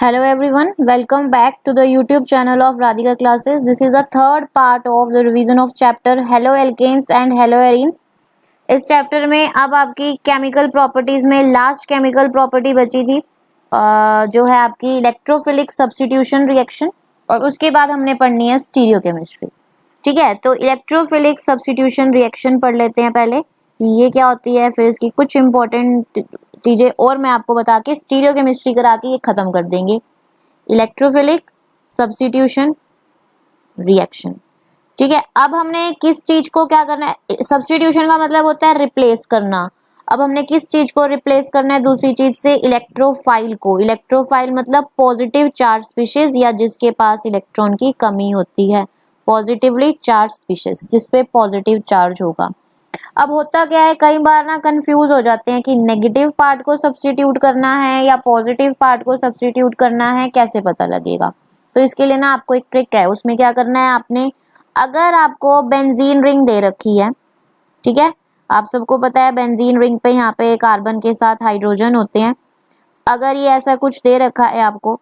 Hello everyone, welcome back to the YouTube channel of Radhika Classes. This is the third part of the revision of chapter Hello Alkanes and Hello Arenes. इस chapter में अब आपकी chemical properties में last chemical property बची थी जो है आपकी इलेक्ट्रोफिलिक सब्स्टिट्यूशन रिएक्शन, और उसके बाद हमने पढ़नी है स्टीरियोकेमिस्ट्री। ठीक है, तो इलेक्ट्रोफिलिक सब्स्टिट्यूशन रिएक्शन पढ़ लेते हैं पहले कि ये क्या होती है, फिर इसकी कुछ इंपॉर्टेंट चीजें और मैं आपको बता के स्टीरियोकेमिस्ट्री करा के ये खत्म कर देंगे। Electrophilic substitution reaction. ठीक है, अब हमने किस चीज को क्या करना है, सब्स्टिट्यूशन का मतलब होता है रिप्लेस करना। अब हमने किस चीज को रिप्लेस करना है दूसरी चीज से, इलेक्ट्रोफाइल को। इलेक्ट्रोफाइल मतलब पॉजिटिव चार्ज स्पीशीज या जिसके पास इलेक्ट्रॉन की कमी होती है, पॉजिटिवली चार्ज स्पीशीज जिसपे पॉजिटिव चार्ज होगा। अब होता क्या है, कई बार ना कंफ्यूज हो जाते हैं कि नेगेटिव पार्ट को सब्स्टिट्यूट करना है या पॉजिटिव पार्ट को सब्स्टिट्यूट करना है, कैसे पता लगेगा। तो इसके लिए ना आपको एक ट्रिक है, उसमें क्या करना है आपने, अगर आपको बेंजीन रिंग दे रखी है, ठीक है, आप सबको पता है बेंजीन रिंग पे यहाँ पे कार्बन के साथ हाइड्रोजन होते हैं। अगर ये ऐसा कुछ दे रखा है आपको,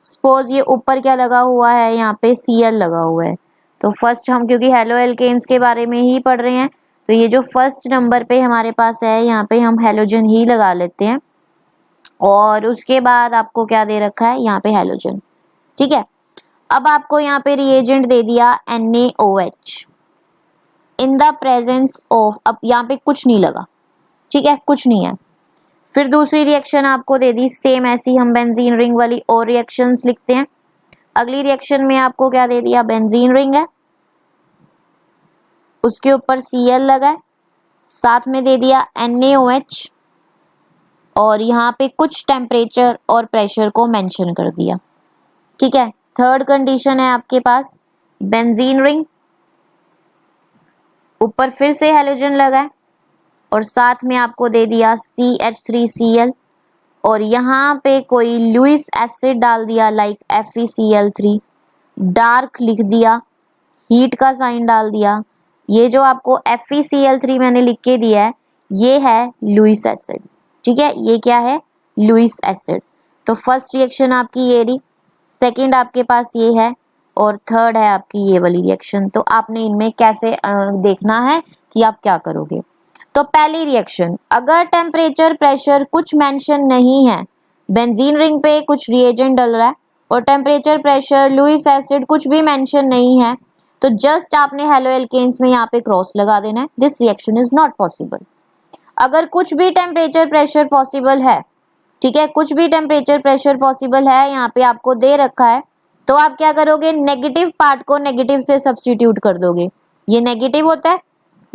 सपोज ये ऊपर क्या लगा हुआ है, यहाँ पे Cl लगा हुआ है, तो फर्स्ट हम क्योंकि हेलो एल्केन्स के बारे में ही पढ़ रहे हैं, तो ये जो फर्स्ट नंबर पे हमारे पास है यहाँ पे हम हेलोजन ही लगा लेते हैं। और उसके बाद आपको क्या दे रखा है, यहाँ पे हेलोजन। ठीक है, अब आपको यहाँ पे रिएजेंट दे दिया NaOH in the presence of, अब यहाँ पे कुछ नहीं लगा, ठीक है, कुछ नहीं है। फिर दूसरी रिएक्शन आपको दे दी सेम ऐसी, हम बेंजीन रिंग वाली और रिएक्शंस लिखते हैं। अगली रिएक्शन में आपको क्या दे दिया, बेंजीन रिंग है, उसके ऊपर Cl लगा है, साथ में दे दिया NaOH, और यहाँ पे कुछ टेम्परेचर और प्रेशर को मेंशन कर दिया। ठीक है, थर्ड कंडीशन है आपके पास बेंजीन रिंग, ऊपर फिर से हेलोजन लगा है, और साथ में आपको दे दिया CH3Cl, और यहाँ पे कोई लुईस एसिड डाल दिया लाइक FeCl3, डार्क लिख दिया, हीट का साइन डाल दिया। ये जो आपको FeCl3 मैंने लिख के दिया है, ये है लुईस एसिड। ठीक है, ये क्या है, लुईस एसिड। तो फर्स्ट रिएक्शन आपकी ये रही, सेकंड आपके पास ये है, और थर्ड है आपकी ये वाली रिएक्शन। तो आपने इनमें कैसे देखना है कि आप क्या करोगे। तो पहली रिएक्शन, अगर टेम्परेचर प्रेशर कुछ मेंशन नहीं है, बेंजीन रिंग पे कुछ रिएजेंट डल रहा है और टेम्परेचर प्रेशर लुईस एसिड कुछ भी मेंशन नहीं है, तो जस्ट आपने हेलो एल्केन्स में यहाँ पे क्रॉस लगा देना है, this reaction is not possible. अगर कुछ भी टेम्परेचर प्रेशर पॉसिबल है, ठीक है, कुछ भी टेम्परेचर प्रेशर पॉसिबल है, यहाँ पे आपको दे रखा है, तो आप क्या करोगे, नेगेटिव पार्ट को नेगेटिव से सब्स्टिट्यूट कर दोगे। ये नेगेटिव होता है,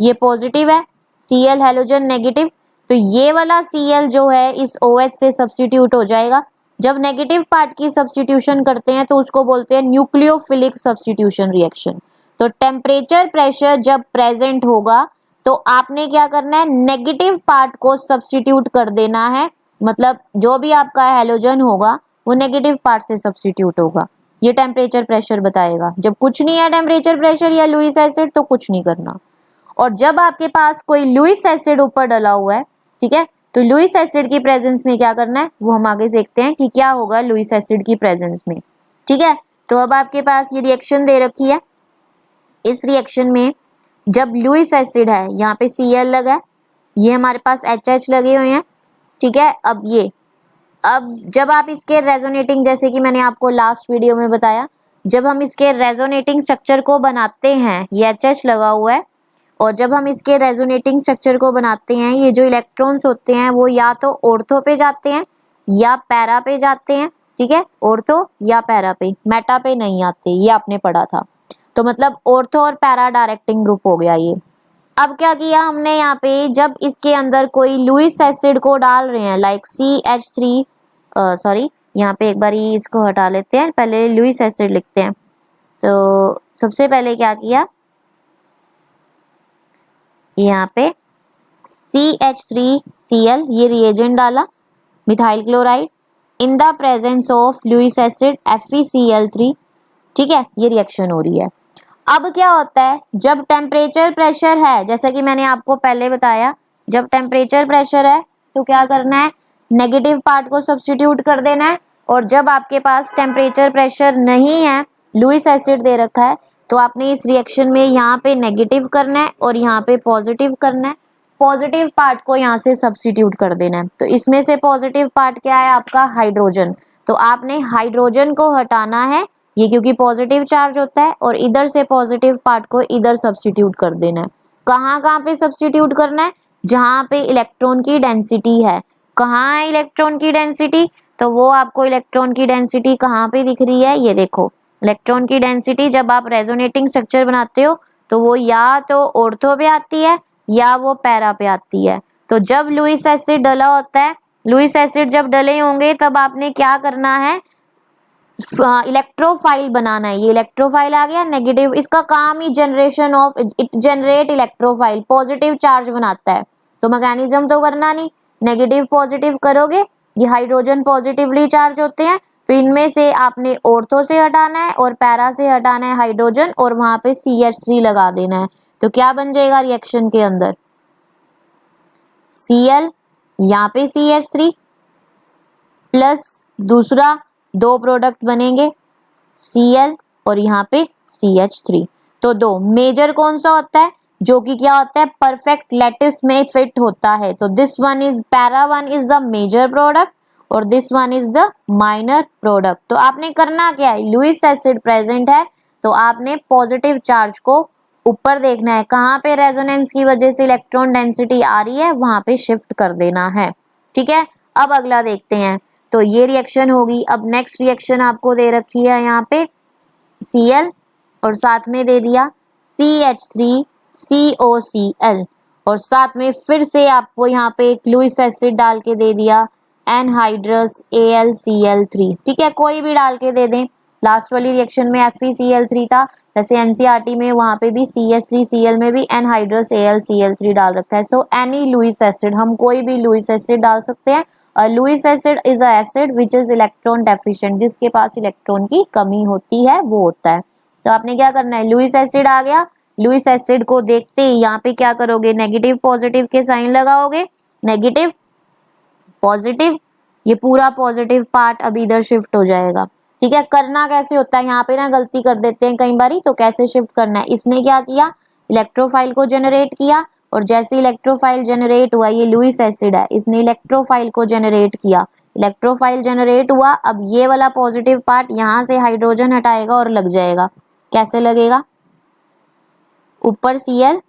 ये पॉजिटिव है, Cl हेलोजन नेगेटिव, तो ये वाला Cl जो है इस OH से सब्स्टिट्यूट हो जाएगा। जब नेगेटिव पार्ट की सब्स्टिट्यूशन करते हैं तो उसको बोलते हैं न्यूक्लियोफिलिक सब्स्टिट्यूशन रिएक्शन। तो टेम्परेचर प्रेशर जब प्रेजेंट होगा तो आपने क्या करना है, नेगेटिव पार्ट को सब्स्टिट्यूट कर देना है, मतलब जो भी आपका हेलोजन होगा वो नेगेटिव पार्ट से सब्स्टिट्यूट होगा। ये टेम्परेचर प्रेशर बताएगा। जब कुछ नहीं है टेम्परेचर प्रेशर या लुईस एसिड तो कुछ नहीं करना। और जब आपके पास कोई लुईस एसिड ऊपर डला हुआ है, ठीक है, तो लुईस एसिड की प्रेजेंस में क्या करना है वो हम आगे देखते हैं कि क्या होगा लुईस एसिड की प्रेजेंस में। ठीक है, तो अब आपके पास ये रिएक्शन दे रखी है, इस रिएक्शन में जब लुईस एसिड है, यहाँ पे Cl लगा है, ये हमारे पास HH लगे हुए हैं। ठीक है, अब जब आप इसके रेजोनेटिंग, जैसे कि मैंने आपको लास्ट वीडियो में बताया, जब हम इसके रेजोनेटिंग स्ट्रक्चर को बनाते हैं, ये HH लगा हुआ है, और जब हम इसके रेजोनेटिंग स्ट्रक्चर को बनाते हैं, ये जो इलेक्ट्रॉन्स होते हैं वो या तो ऑर्थो पे जाते हैं या पैरा पे जाते हैं। ठीक है, ऑर्थो या पैरा पे, मेटा पे नहीं आते, ये आपने पढ़ा था। तो मतलब ऑर्थो और पैरा डायरेक्टिंग ग्रुप हो गया ये। अब क्या किया हमने यहाँ पे, जब इसके अंदर कोई लुईस एसिड को डाल रहे हैं लाइक CH3, सॉरी यहाँ पे एक बार इसको हटा लेते हैं, पहले लुईस एसिड लिखते हैं। तो सबसे पहले क्या किया, यहाँ पे CH3Cl ये रिएजेंट डाला, methyl chloride in the presence of Lewis acid FeCl3। ठीक है, ये रिएक्शन हो रही है। अब क्या होता है, जब टेम्परेचर प्रेशर है, जैसा कि मैंने आपको पहले बताया, जब टेम्परेचर प्रेशर है तो क्या करना है, नेगेटिव पार्ट को सब्स्टिट्यूट कर देना है, और जब आपके पास टेम्परेचर प्रेशर नहीं है, लुईस एसिड दे रखा है, तो आपने इस रिएक्शन में यहाँ पे नेगेटिव करना है और यहाँ पे पॉजिटिव करना है। पॉजिटिव पार्ट को यहाँ से सब्स्टिट्यूट कर देना है। तो इसमें से पॉजिटिव पार्ट क्या है आपका? हाइड्रोजन। तो आपने हाइड्रोजन को हटाना है, ये क्योंकि पॉजिटिव चार्ज होता है, और इधर से पॉजिटिव पार्ट को इधर सब्स्टिट्यूट कर देना है। कहाँ कहाँ पे सब्स्टिट्यूट करना है? जहाँ पे इलेक्ट्रॉन की डेंसिटी है। कहाँ है इलेक्ट्रॉन की डेंसिटी? तो वो आपको इलेक्ट्रॉन की डेंसिटी कहाँ पे दिख रही है? ये देखो, इलेक्ट्रॉन की डेंसिटी जब आप रेजोनेटिंग स्ट्रक्चर बनाते हो तो वो या तो ऑर्थो पे आती है या वो पैरा पे आती है। तो जब लुईस एसिड डला होता है, लुईस एसिड जब डले होंगे तब आपने क्या करना है? इलेक्ट्रोफाइल बनाना है। ये इलेक्ट्रोफाइल आ गया नेगेटिव, इसका काम ही generation of, it generate electrophile, positive charge बनाता है। तो मैकेनिज्म तो करना नहीं, नेगेटिव पॉजिटिव करोगे, ये हाइड्रोजन पॉजिटिवली चार्ज होते हैं, तो इनमें से आपने ऑर्थो से हटाना है और पैरा से हटाना है हाइड्रोजन, और वहां पे CH3 लगा देना है। तो क्या बन जाएगा रिएक्शन के अंदर? Cl, यहाँ पे CH3 प्लस दूसरा दो प्रोडक्ट बनेंगे Cl और यहाँ पे CH3। तो दो मेजर कौन सा होता है? जो कि क्या होता है? परफेक्ट लैटिस में फिट होता है। तो this one is para one is the major product और this one is the minor product. तो आपने करना क्या है? लुईस एसिड प्रेजेंट है तो आपने पॉजिटिव चार्ज को ऊपर देखना है, कहाँ पे रेजोनेंस की वजह से इलेक्ट्रॉन डेंसिटी आ रही है वहां पे शिफ्ट कर देना है। ठीक है, अब अगला देखते हैं। तो ये रिएक्शन होगी। अब नेक्स्ट रिएक्शन आपको दे रखी है यहाँ पे Cl और साथ में दे दिया CH3COCl और साथ में फिर से आपको यहाँ पे एक लुईस एसिड डाल के दे दिया एनहाइड्रस AlCl3। ठीक है, कोई भी डाल के दे दें। लास्ट वाली रिएक्शन में FeCl3 था, वैसे NCERT में वहां पे भी CH3Cl में भी एनहाइड्रस AlCl3 डाल रखा है। सो एनी लुईस एसिड, हम कोई भी लुईस एसिड डाल सकते हैं। Lewis acid is a acid which is electron deficient, जिसके पास इलेक्ट्रॉन की कमी होती है वो होता है। तो आपने क्या करना है? लुईस एसिड आ गया, लुईस एसिड को देखते ही यहाँ पे क्या करोगे? नेगेटिव पॉजिटिव के साइन लगाओगे, नेगेटिव पॉजिटिव, ये पूरा पॉजिटिव पार्ट अब इधर शिफ्ट हो जाएगा। ठीक है, करना कैसे होता है? यहाँ पे ना गलती कर देते हैं कई बारी, तो कैसे शिफ्ट करना है? इसने क्या किया? इलेक्ट्रोफाइल को जनरेट किया और जैसे इलेक्ट्रोफाइल जनरेट हुआ, ये लुईस एसिड है, इसने इलेक्ट्रोफाइल को जनरेट किया, इलेक्ट्रोफाइल जनरेट हुआ। अब ये वाला पॉजिटिव पार्ट यहाँ से हाइड्रोजन हटाएगा और लग जाएगा। कैसे लगेगा? ऊपर Cl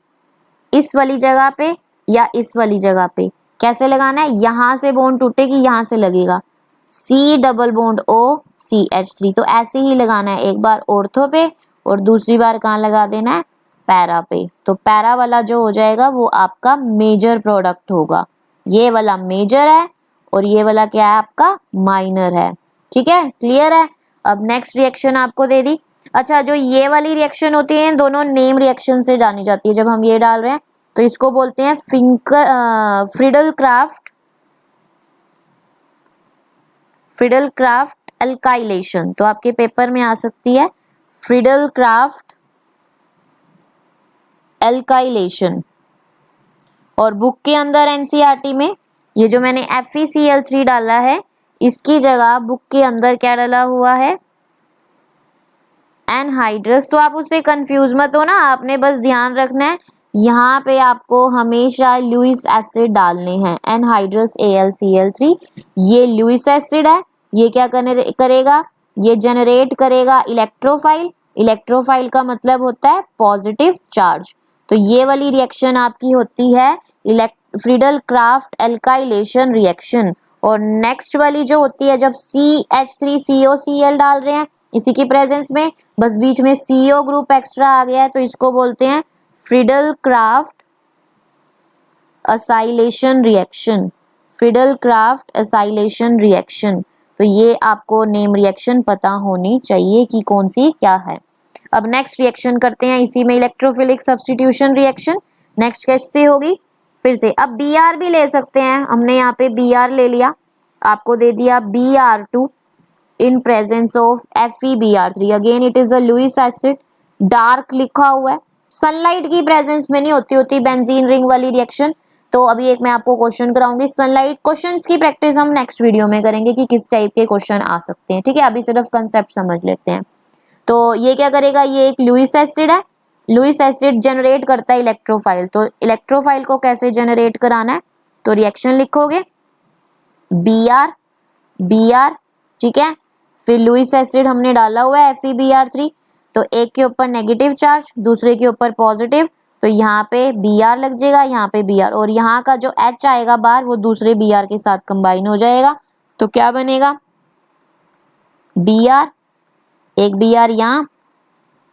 इस वाली जगह पे या इस वाली जगह पे। कैसे लगाना है? यहाँ से बॉन्ड टूटेगी, यहाँ से लगेगा C double bond O CH3। तो ऐसे ही लगाना है, एक बार ऑर्थो पे और दूसरी बार कहाँ लगा देना है? पैरा पे। तो पैरा वाला जो हो जाएगा वो आपका मेजर प्रोडक्ट होगा। ये वाला मेजर है और ये वाला क्या है? आपका माइनर है। ठीक है, क्लियर है? अब नेक्स्ट रिएक्शन आपको दे दी। अच्छा, जो ये वाली रिएक्शन होती है दोनों नेम रिएक्शन से जानी जाती है। जब हम ये डाल रहे हैं तो इसको बोलते हैं फ्रीडल-क्राफ्ट एल्काइलेशन। तो आपके पेपर में आ सकती है फ्रीडल-क्राफ्ट एल्काइलेशन। और बुक के अंदर NCERT में ये जो मैंने FeCl3 डाला है, इसकी जगह बुक के अंदर क्या डाला हुआ है? एनहाइड्रस। तो आप उससे कंफ्यूज मत हो ना, आपने बस ध्यान रखना है यहाँ पे आपको हमेशा लुईस एसिड डालने हैं, एनहाइड्रस AlCl3। ये लुईस एसिड है, ये क्या करेगा? ये जनरेट करेगा इलेक्ट्रोफाइल। इलेक्ट्रोफाइल का मतलब होता है पॉजिटिव चार्ज। तो ये वाली रिएक्शन आपकी होती है फ्रीडल-क्राफ्ट एल्काइलेशन रिएक्शन। और नेक्स्ट वाली जो होती है, जब CH3COCl डाल रहे हैं इसी की प्रेजेंस में, बस बीच में CO ग्रुप एक्स्ट्रा आ गया है, तो इसको बोलते हैं Friedel-Crafts acylation reaction. Friedel-Crafts acylation reaction. तो ये आपको नेम रिएक्शन पता होनी चाहिए कि कौन सी क्या है। अब नेक्स्ट रिएक्शन करते हैं इसी में, इलेक्ट्रोफिलिक सब्स्टिट्यूशन रिएक्शन। नेक्स्ट कैसे होगी? फिर से अब Br भी ले सकते हैं, हमने यहाँ पे Br ले लिया, आपको दे दिया Br2 in presence of FeBr3। Again it is a Lewis acid, dark लिखा हुआ है, सनलाइट की प्रेजेंस में नहीं होती बेंजीन रिंग वाली रिएक्शन। तो अभी एक मैं आपको क्वेश्चन कराऊंगी सनलाइट। क्वेश्चंस की प्रैक्टिस हम नेक्स्ट वीडियो में करेंगे कि किस टाइप के क्वेश्चन आ सकते हैं, ठीक है। अभी सिर्फ कंसेप्ट समझ लेते हैं। तो ये क्या करेगा, ये एक लुईस एसिड है। लुईस एसिड जनरेट करता है इलेक्ट्रोफाइल। तो इलेक्ट्रोफाइल को कैसे जनरेट कराना है, तो रिएक्शन लिखोगे Br Br, ठीक है। फिर लुईस एसिड हमने डाला हुआ है FeBr3, तो एक के ऊपर नेगेटिव चार्ज, दूसरे के ऊपर पॉजिटिव, तो यहाँ पे Br लग जाएगा, यहाँ पे Br, और यहाँ का जो H आएगा बाहर वो दूसरे Br के साथ कंबाइन हो जाएगा। तो क्या बनेगा, Br, एक Br यहाँ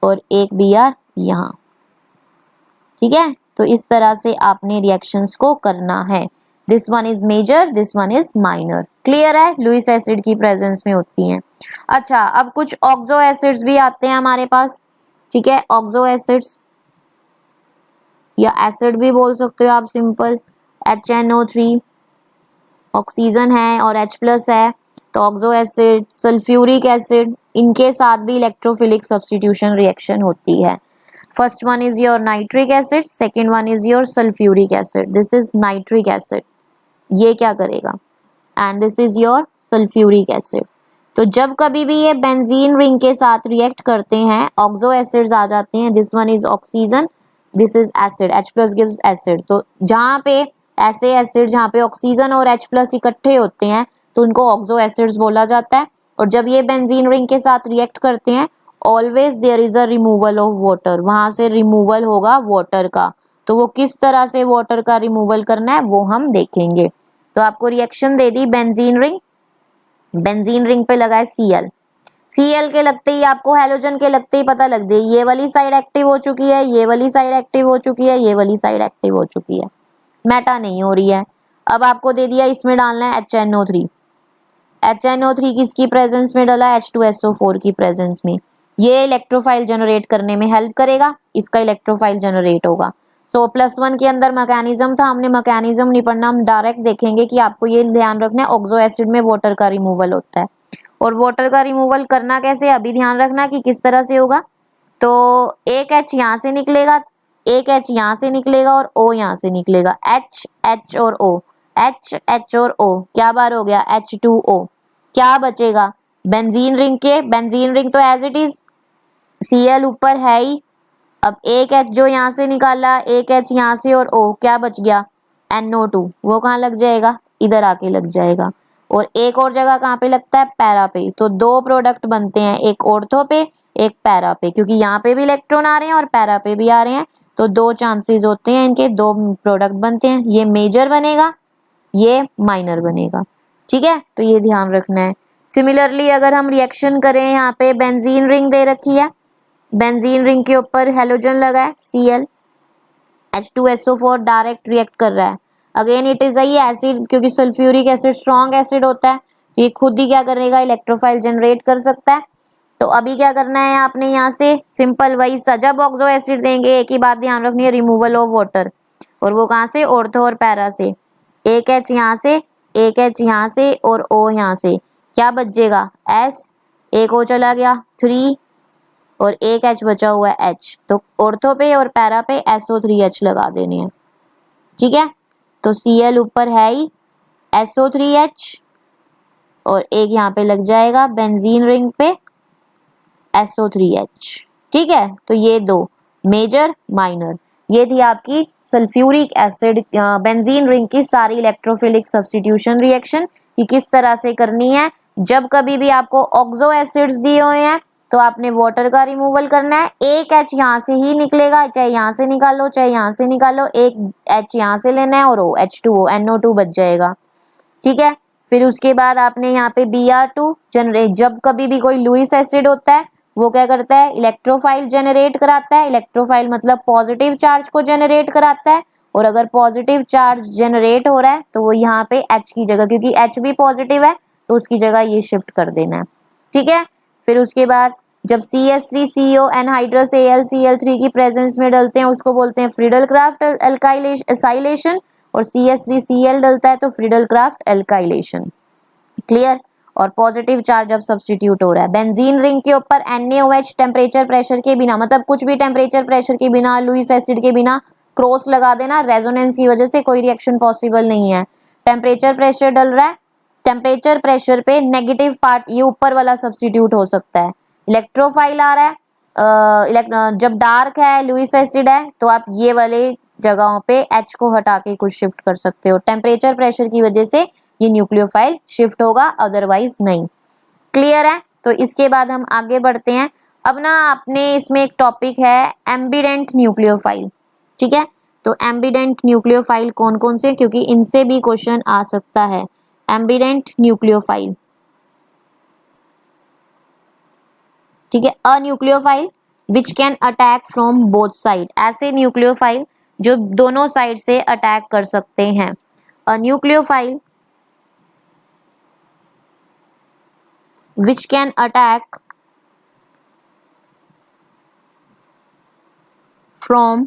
और एक Br यहाँ, ठीक है। तो इस तरह से आपने रिएक्शंस को करना है। This one is major, this one is minor. Clear है, लुईस एसिड की प्रेजेंस में होती हैं। अच्छा, अब कुछ ऑक्सो एसिड्स भी आते हैं हमारे पास, ठीक है। ऑक्सो एसिड्स या एसिड भी बोल सकते हो आप, सिंपल HNO3 ऑक्सीजन है और H प्लस है, तो ऑक्सो एसिड, सल्फ्यूरिक एसिड, इनके साथ भी इलेक्ट्रोफिलिक सब्स्टिट्यूशन रिएक्शन होती है। First one is your nitric acid, second one is your sulphuric acid. This is nitric acid, ये क्या करेगा, and this is your sulphuric acid. तो जब कभी भी ये बेंजीन रिंग के साथ रिएक्ट करते हैं ऑक्सो एसिड्स आ जाते हैं। This one is oxygen, this is acid, H plus gives acid. तो जहाँ पे ऐसे एसिड जहाँ पे ऑक्सीजन और H प्लस इकट्ठे होते हैं तो उनको ऑक्सो एसिड्स बोला जाता है। और जब ये बेंजीन रिंग के साथ रिएक्ट करते हैं always there is a removal of water, वहां से रिमूवल होगा वाटर का। तो वो किस तरह से वाटर का रिमूवल करना है वो हम देखेंगे। तो आपको रिएक्शन दे दी बेंजीन रिंग, बेंजीन रिंग पे लगा है Cl, Cl के लगते ही आपको हैलोजन के लगते ही पता लग गई ये वाली साइड एक्टिव हो चुकी है, ये वाली साइड एक्टिव हो चुकी है, ये वाली साइड एक्टिव हो चुकी है, मेटा नहीं हो रही है। अब आपको दे दिया इसमें डालना है HNO3, HNO3 किसकी प्रेजेंस में डाला है, H2SO4 की प्रेजेंस में। ये इलेक्ट्रोफाइल जनरेट करने में हेल्प करेगा, इसका इलेक्ट्रोफाइल जनरेट होगा। तो +1 के अंदर मैकेनिज्म था, हमने मैकेनिज्म नहीं पढ़ना, हम डायरेक्ट देखेंगे कि आपको ये ध्यान रखना है ऑक्सो एसिड में वाटर का रिमूवल होता है। और वाटर का रिमूवल करना कैसे, अभी ध्यान रखना कि किस तरह से होगा। तो एक H यहाँ से निकलेगा, एक H यहाँ से निकलेगा और O यहाँ से निकलेगा, H H और O, H H और O, क्या बार हो गया H2O। क्या बचेगा बेंजीन रिंग के, बेंजीन रिंग तो एज इट इज Cl ऊपर है ही। अब एक H जो यहाँ से निकाला, एक H यहाँ से और O, क्या बच गया NO2, वो कहाँ लग जाएगा, इधर आके लग जाएगा। और एक और जगह कहाँ पे लगता है, पैरा पे। तो दो प्रोडक्ट बनते हैं, एक ऑर्थो पे एक पैरा पे, क्योंकि यहाँ पे भी इलेक्ट्रॉन आ रहे हैं और पैरा पे भी आ रहे हैं, तो दो चांसेस होते हैं इनके, दो प्रोडक्ट बनते हैं। ये मेजर बनेगा, ये माइनर बनेगा, ठीक है। तो ये ध्यान रखना है। सिमिलरली अगर हम रिएक्शन करें, यहाँ पे बेंजीन रिंग दे रखी है, बेंजीन रिंग के ऊपर हेलोजन लगा है Cl, H2SO4 डायरेक्ट रिएक्ट कर रहा है। अगेन इट इज ये एसिड, क्योंकि सल्फ्यूरिक एसिड स्ट्रॉन्ग एसिड होता है, ये खुद ही क्या करेगा, इलेक्ट्रोफाइल जनरेट कर सकता है। तो अभी क्या करना है आपने, यहाँ से सिंपल वही जब ऑक्सो एसिड देंगे एक ही बात ध्यान रखनी है, रिमूवल ऑफ वाटर। और वो कहाँ से, ऑर्थो और पैरा से। एक H यहाँ से, एक H यहाँ से और O यहाँ से, क्या बचेगा S, एक O चला गया 3 और एक H बचा हुआ है H। तो ऑर्थो पे और पैरा पे SO3H लगा देने हैं, ठीक है। तो Cl ऊपर है ही, SO3H और एक यहाँ पे लग जाएगा बेंजीन रिंग पे SO3H, ठीक है। तो ये दो मेजर माइनर, ये थी आपकी सल्फ्यूरिक एसिड बेंजीन रिंग की सारी इलेक्ट्रोफिलिक सब्स्टिट्यूशन रिएक्शन कि किस तरह से करनी है। जब कभी भी आपको ऑक्सो एसिड्स दिए हुए हैं तो आपने वाटर का रिमूवल करना है। एक H यहाँ से ही निकलेगा, चाहे यहाँ से निकालो चाहे यहाँ से निकालो, एक H यहाँ से लेना है और O H2O NO2 बच जाएगा, ठीक है। फिर उसके बाद आपने यहाँ पे Br2 जनरेट, जब कभी भी कोई लुईस एसिड होता है वो क्या करता है, इलेक्ट्रोफाइल जनरेट कराता है। इलेक्ट्रोफाइल मतलब पॉजिटिव चार्ज को जनरेट कराता है, और अगर पॉजिटिव चार्ज जनरेट हो रहा है तो वो यहाँ पे H की जगह, क्योंकि H भी पॉजिटिव है तो उसकी जगह ये शिफ्ट कर देना है, ठीक है। फिर उसके बाद जब CH3CO एनहाइड्रस AlCl3 की प्रेजेंस में डलते हैं उसको बोलते हैं फ्रीडल क्राफ्ट एल्काइलेशन, और CH3Cl डलता है तो फ्रीडल क्राफ्ट एल्काइलेशन, क्लियर। और पॉजिटिव चार्ज अब सब्स्टिट्यूट हो रहा है बेंजीन रिंग के ऊपर NaOH टेम्परेचर प्रेशर के बिना, मतलब कुछ भी टेम्परेचर प्रेशर के बिना, लुईस एसिड के बिना क्रॉस लगा देना, रेजोनेंस की वजह से कोई रिएक्शन पॉसिबल नहीं है। टेम्परेचर प्रेशर डल रहा है, टेम्परेचर प्रेशर पे नेगेटिव पार्ट ये ऊपर वाला सब्स्टिट्यूट हो सकता है। इलेक्ट्रोफाइल आ रहा है, जब डार्क है, लुईस एसिड है, तो आप ये वाले जगहों पे H को हटा के कुछ शिफ्ट कर सकते हो। टेम्परेचर प्रेशर की वजह से ये न्यूक्लियोफाइल शिफ्ट होगा, अदरवाइज नहीं। क्लियर है? तो इसके बाद हम आगे बढ़ते हैं। अब ना अपने इसमें एक टॉपिक है एम्बिडेंट न्यूक्लियोफाइल। ठीक है, तो एम्बिडेंट न्यूक्लियोफाइल कौन कौन से, क्योंकि इनसे भी क्वेश्चन आ सकता है। एम्बिडेंट न्यूक्लियोफाइल, ठीक है, a nucleophile which can attack from both side, ऐसे न्यूक्लियोफाइल जो दोनों साइड से अटैक कर सकते हैं। A nucleophile which can attack from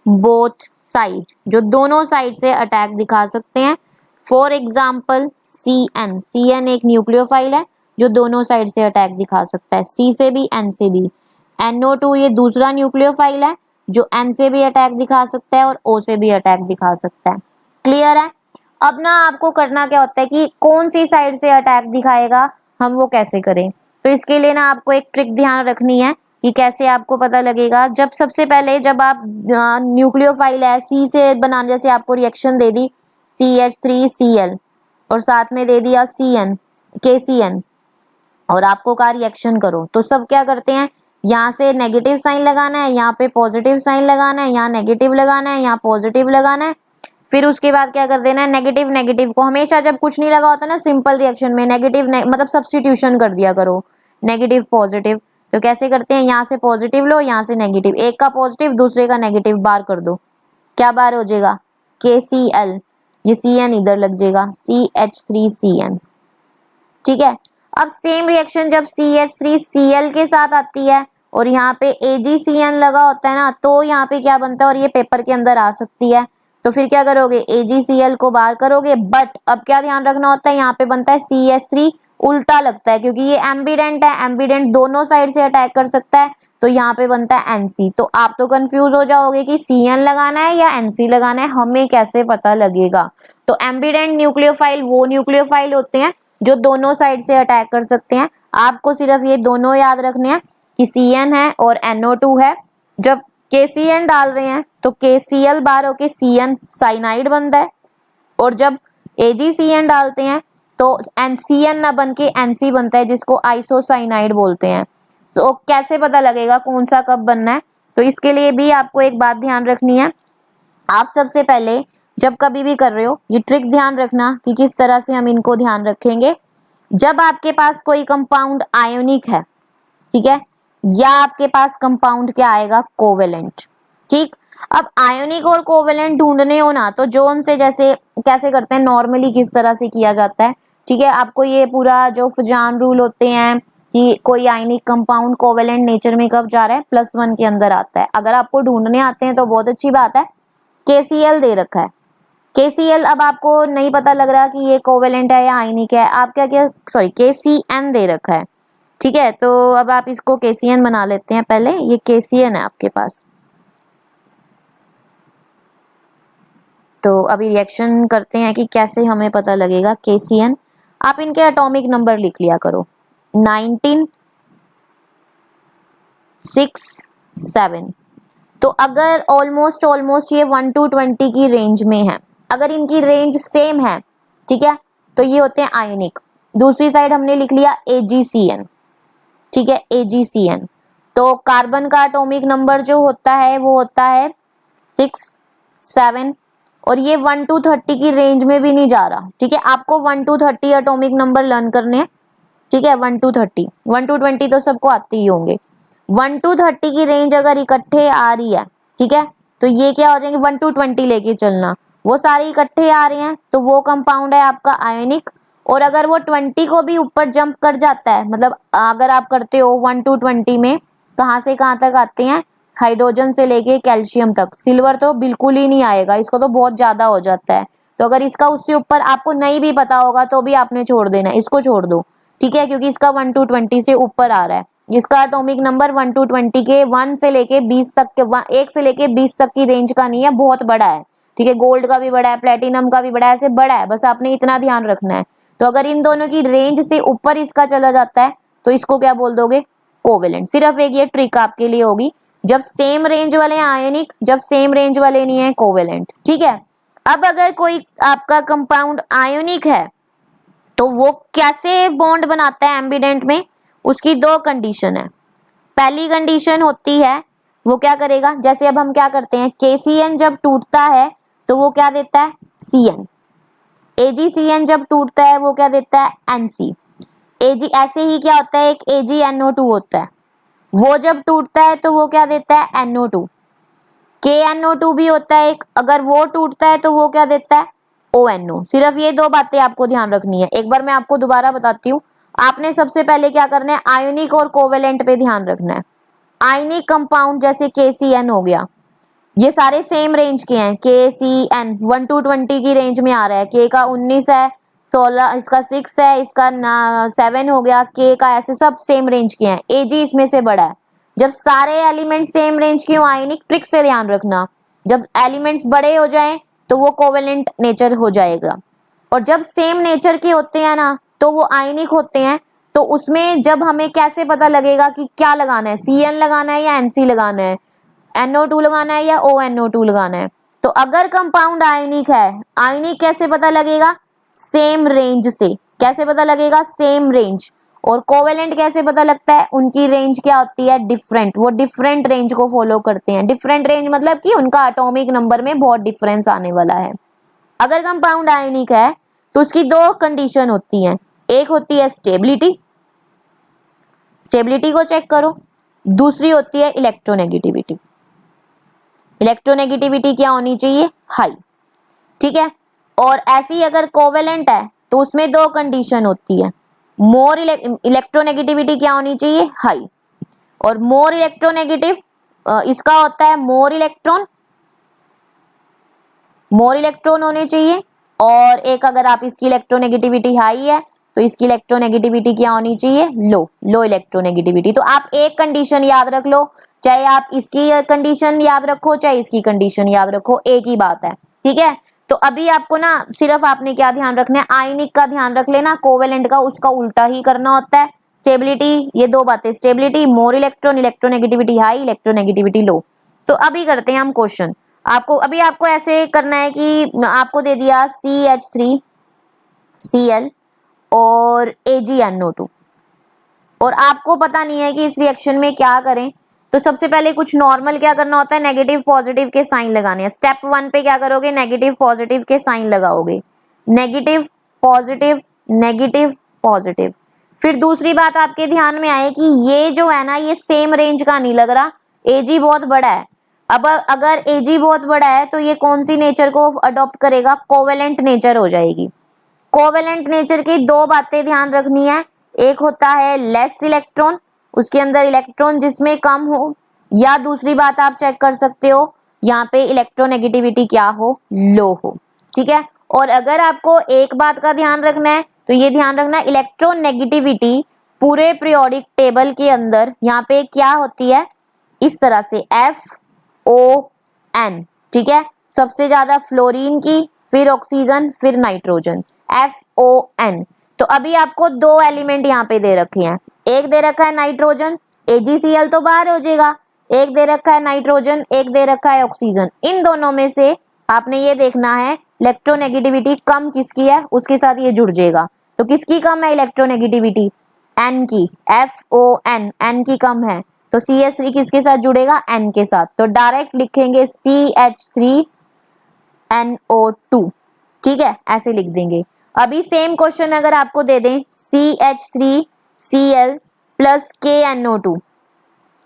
both side, जो दोनों साइड से अटैक दिखा सकते हैं। फॉर एग्जाम्पल CN, CN एक न्यूक्लियोफाइल है जो दोनों साइड से अटैक दिखा सकता है, C से भी N से भी। NO2 ये दूसरा न्यूक्लियोफाइल है जो N से भी अटैक दिखा सकता है और O से भी अटैक दिखा सकता है। क्लियर है? अब ना आपको करना क्या होता है कि कौन सी साइड से अटैक दिखाएगा, हम वो कैसे करें। तो इसके लिए ना आपको एक ट्रिक ध्यान रखनी है कि कैसे आपको पता लगेगा। जब सबसे पहले जब आप न्यूक्लियोफाइल है C से बनाने, जैसे आपको रिएक्शन दे दी CH3Cl और साथ में दे दिया KCN और आपको कहा रिएक्शन करो, तो सब क्या करते हैं, यहाँ से नेगेटिव साइन लगाना है, यहाँ पे पॉजिटिव साइन लगाना है, यहाँ नेगेटिव लगाना है, यहाँ पॉजिटिव लगाना है। फिर उसके बाद क्या कर देना है, नेगेटिव नेगेटिव को हमेशा जब कुछ नहीं लगा होता ना सिंपल रिएक्शन में नेगेटिव मतलब सब्स्टिट्यूशन कर दिया करो, नेगेटिव पॉजिटिव। तो कैसे करते हैं, यहाँ से पॉजिटिव लो, यहाँ से नेगेटिव, एक का पॉजिटिव दूसरे का नेगेटिव बार कर दो, क्या बार हो जाएगा, KCl, ये CN इधर लग जाएगा CH3CN। ठीक है, अब सेम रिएक्शन जब CH3Cl के साथ आती है और यहाँ पे AgCN लगा होता है ना, तो यहाँ पे क्या बनता है और ये पेपर के अंदर आ सकती है। तो फिर क्या करोगे, AgCl को बाहर करोगे, बट अब क्या ध्यान रखना होता है, यहाँ पे बनता है CH3, उल्टा लगता है क्योंकि ये एम्बिडेंट है, एम्बिडेंट दोनों साइड से अटैक कर सकता है, तो यहाँ पे बनता है NC। तो आप तो कंफ्यूज हो जाओगे कि CN लगाना है या NC लगाना है, हमें कैसे पता लगेगा। तो एम्बिडेंट न्यूक्लियोफाइल वो न्यूक्लियोफाइल होते हैं जो दोनों साइड से अटैक कर सकते हैं। आपको सिर्फ ये दोनों याद रखने हैं कि CN है और NO2 है। जब KCN डाल रहे हैं तो KCl बार होके CN साइनाइड बनता है, और जब AgCN डालते हैं तो NCN ना बन के NC बनता है, जिसको आइसोसाइनाइड बोलते हैं। तो कैसे पता लगेगा कौन सा कब बनना है, तो इसके लिए भी आपको एक बात ध्यान रखनी है। आप सबसे पहले जब कभी भी कर रहे हो ये ट्रिक ध्यान रखना कि किस तरह से हम इनको ध्यान रखेंगे। जब आपके पास कोई कंपाउंड आयोनिक है, ठीक है, या आपके पास कंपाउंड क्या आएगा, कोवेलेंट। ठीक, अब आयोनिक और कोवेलेंट ढूंढने हो ना, तो जोन से जैसे कैसे करते हैं, नॉर्मली किस तरह से किया जाता है। ठीक है, आपको ये पूरा जो फजान रूल होते हैं कि कोई आयनिक कंपाउंड कोवेलेंट नेचर में कब जा रहा है, +1 के अंदर आता है। अगर आपको ढूंढने आते हैं तो बहुत अच्छी बात है। KCl दे रखा है, KCl अब आपको नहीं पता लग रहा कि ये कोवेलेंट है या आयनिक है, आप क्या KCN दे रखा है। ठीक है, तो अब आप इसको KCN बना लेते हैं। पहले ये KCN है आपके पास, तो अभी रिएक्शन करते हैं कि कैसे हमें पता लगेगा KCN। आप इनके एटॉमिक नंबर लिख लिया करो, 19, 6, 7। तो अगर ऑलमोस्ट ये 1 to 20 की रेंज में है, अगर इनकी रेंज सेम है, ठीक है, तो ये होते हैं आयनिक। दूसरी साइड हमने लिख लिया AgCN, ठीक है, AgCN। तो कार्बन का एटॉमिक नंबर जो होता है वो होता है 6, 7, और ये 1 to 30 की रेंज में भी नहीं जा रहा। ठीक है, आपको 1 to 30 एटॉमिक नंबर लर्न करने हैं। ठीक है, 1 to 30, 1 to 20 तो सबको आते ही होंगे। 1 to 30 की रेंज अगर इकट्ठे आ रही है, ठीक है, तो ये क्या हो जाएंगे, 1 to 20 लेके चलना, वो सारे इकट्ठे आ रहे हैं तो वो कंपाउंड है आपका आयोनिक। और अगर वो 20 को भी ऊपर जंप कर जाता है, मतलब अगर आप करते हो 1 to 20 में कहाँ से कहाँ तक आते हैं, हाइड्रोजन से लेके कैल्शियम तक, सिल्वर तो बिल्कुल ही नहीं आएगा, इसको तो बहुत ज्यादा हो जाता है। तो अगर इसका उससे ऊपर आपको नहीं भी पता होगा तो भी आपने छोड़ देना, इसको छोड़ दो। ठीक है, क्योंकि इसका 1 to 20 से ऊपर आ रहा है। जिसका एटॉमिक नंबर 1 to 20 के 1 से लेके 20 तक के 1 से लेके 20 तक की रेंज का नहीं है, बहुत बड़ा है। ठीक है, गोल्ड का भी बड़ा है, प्लेटिनम का भी बड़ा है, ऐसे बड़ा है, बस आपने इतना ध्यान रखना है। तो अगर इन दोनों की रेंज से ऊपर इसका चला जाता है तो इसको क्या बोल दोगे, कोवेलेंट। सिर्फ एक ये ट्रिक आपके लिए होगी, जब सेम रेंज वाले आयनिक, जब सेम रेंज वाले नहीं है, कोवेलेंट। ठीक है, अब अगर कोई आपका कंपाउंड आयोनिक है तो वो कैसे बॉन्ड बनाता है एम्बिडेंट में, उसकी दो कंडीशन है। पहली कंडीशन होती है वो क्या करेगा, जैसे अब हम क्या करते हैं, KCN जब टूटता है तो वो क्या देता है, CN। AgCN जब टूटता है वो क्या देता है, NC। Ag ऐसे ही क्या होता है, एक AgNO2 होता है, वो जब टूटता है तो वो क्या देता है, NO2। KNO2 भी होता है एक, अगर वो टूटता है तो वो क्या देता है, ONO। सिर्फ ये दो बातें आपको ध्यान रखनी है। एक बार मैं आपको दोबारा बताती हूँ। आपने सबसे पहले क्या करना है, आयोनिक और कोवेलेंट पे ध्यान रखना है। आयनिक कंपाउंड जैसे KCN हो गया, ये सारे सेम रेंज के हैं। KCN 1 to 20 की रेंज में आ रहा है, K का 19 है, 16 इसका 6 है, इसका 7 हो गया, K का ऐसे सब सेम रेंज के हैं। Ag इसमें से बड़ा है। जब सारे एलिमेंट सेम रेंज के हो आयनिक, ट्रिक से ध्यान रखना, जब एलिमेंट्स बड़े हो जाएं तो वो कोवेलेंट नेचर हो जाएगा, और जब सेम नेचर के होते हैं ना तो वो आयनिक होते हैं। तो उसमें जब हमें कैसे पता लगेगा कि क्या लगाना है, CN लगाना है या NC लगाना है, NO2 लगाना है या ONO2 लगाना है। तो अगर कंपाउंड आयनिक है, आयनिक कैसे पता लगेगा, सेम रेंज से। कैसे पता लगेगा, सेम रेंज। और कोवेलेंट कैसे पता लगता है, उनकी रेंज क्या होती है, डिफरेंट। वो डिफरेंट रेंज को फॉलो करते हैं। डिफरेंट रेंज मतलब कि उनका एटॉमिक नंबर में बहुत डिफरेंस आने वाला है। अगर कंपाउंड आयनिक है तो उसकी दो कंडीशन होती हैं। एक होती है स्टेबिलिटी, स्टेबिलिटी को चेक करो। दूसरी होती है इलेक्ट्रोनेगेटिविटी। इलेक्ट्रोनेगेटिविटी क्या होनी चाहिए, हाई। ठीक है, और ऐसी अगर कोवेलेंट है तो उसमें दो कंडीशन होती है। मोर इलेक्ट्रोनेगेटिविटी क्या होनी चाहिए, हाई, और मोर इलेक्ट्रोनेगेटिव इसका होता है मोर इलेक्ट्रॉन होने चाहिए। और एक अगर आप इसकी इलेक्ट्रोनेगेटिविटी हाई है तो इसकी इलेक्ट्रोनेगेटिविटी क्या होनी चाहिए, लो इलेक्ट्रोनेगेटिविटी। तो आप एक कंडीशन याद रख लो, चाहे आप इसकी कंडीशन याद रखो चाहे इसकी कंडीशन याद रखो, एक ही बात है। ठीक है, तो अभी आपको ना सिर्फ आपने क्या ध्यान रखना है, आयनिक का ध्यान रख लेना, कोवेलेंट का उसका उल्टा ही करना होता है। स्टेबिलिटी, ये दो बातें, stability, more electron, electronegativity high, electronegativity low. तो अभी करते हैं हम क्वेश्चन। आपको ऐसे करना है कि आपको दे दिया CH3Cl और AgNO2, और आपको पता नहीं है कि इस रिएक्शन में क्या करें। तो सबसे पहले कुछ नॉर्मल क्या करना होता है, नेगेटिव पॉजिटिव के साइन लगाने हैं। स्टेप 1 पे क्या करोगे, नेगेटिव पॉजिटिव के साइन लगाओगे, नेगेटिव पॉजिटिव नेगेटिव पॉजिटिव। फिर दूसरी बात आपके ध्यान में आए कि ये जो है ना, ये सेम रेंज का नहीं लग रहा, Ag बहुत बड़ा है। अब अगर Ag बहुत बड़ा है तो ये कौन सी नेचर को अडॉप्ट करेगा, कोवेलेंट नेचर हो जाएगी। कोवेलेंट नेचर की दो बातें ध्यान रखनी है, एक होता है लेस इलेक्ट्रॉन, उसके अंदर इलेक्ट्रॉन जिसमें कम हो, या दूसरी बात आप चेक कर सकते हो यहाँ पे इलेक्ट्रोनेगेटिविटी क्या हो, लो हो। ठीक है, और अगर आपको एक बात का ध्यान रखना है तो ये ध्यान रखना है, इलेक्ट्रोनेगेटिविटी पूरे पीरियोडिक टेबल के अंदर यहाँ पे क्या होती है, इस तरह से FON। ठीक है, सबसे ज्यादा फ्लोरीन की, फिर ऑक्सीजन, फिर नाइट्रोजन, FON। तो अभी आपको दो एलिमेंट यहाँ पे दे रखे हैं, एक दे रखा है नाइट्रोजन, AgCl तो बाहर हो जाएगा, एक दे रखा है नाइट्रोजन, एक दे रखा है ऑक्सीजन। इन दोनों में से आपने ये देखना है इलेक्ट्रोनेगेटिविटी कम किसकी है, उसके साथ ये जुड़ जाएगा। तो किसकी कम है इलेक्ट्रोनेगेटिविटी, N की, FON, N की कम है, तो CH3 किसके साथ जुड़ेगा, N के साथ। तो डायरेक्ट लिखेंगे CH3NO2। ठीक है, ऐसे लिख देंगे। अभी सेम क्वेश्चन अगर आपको दे दें CH3Cl प्लस KNO2,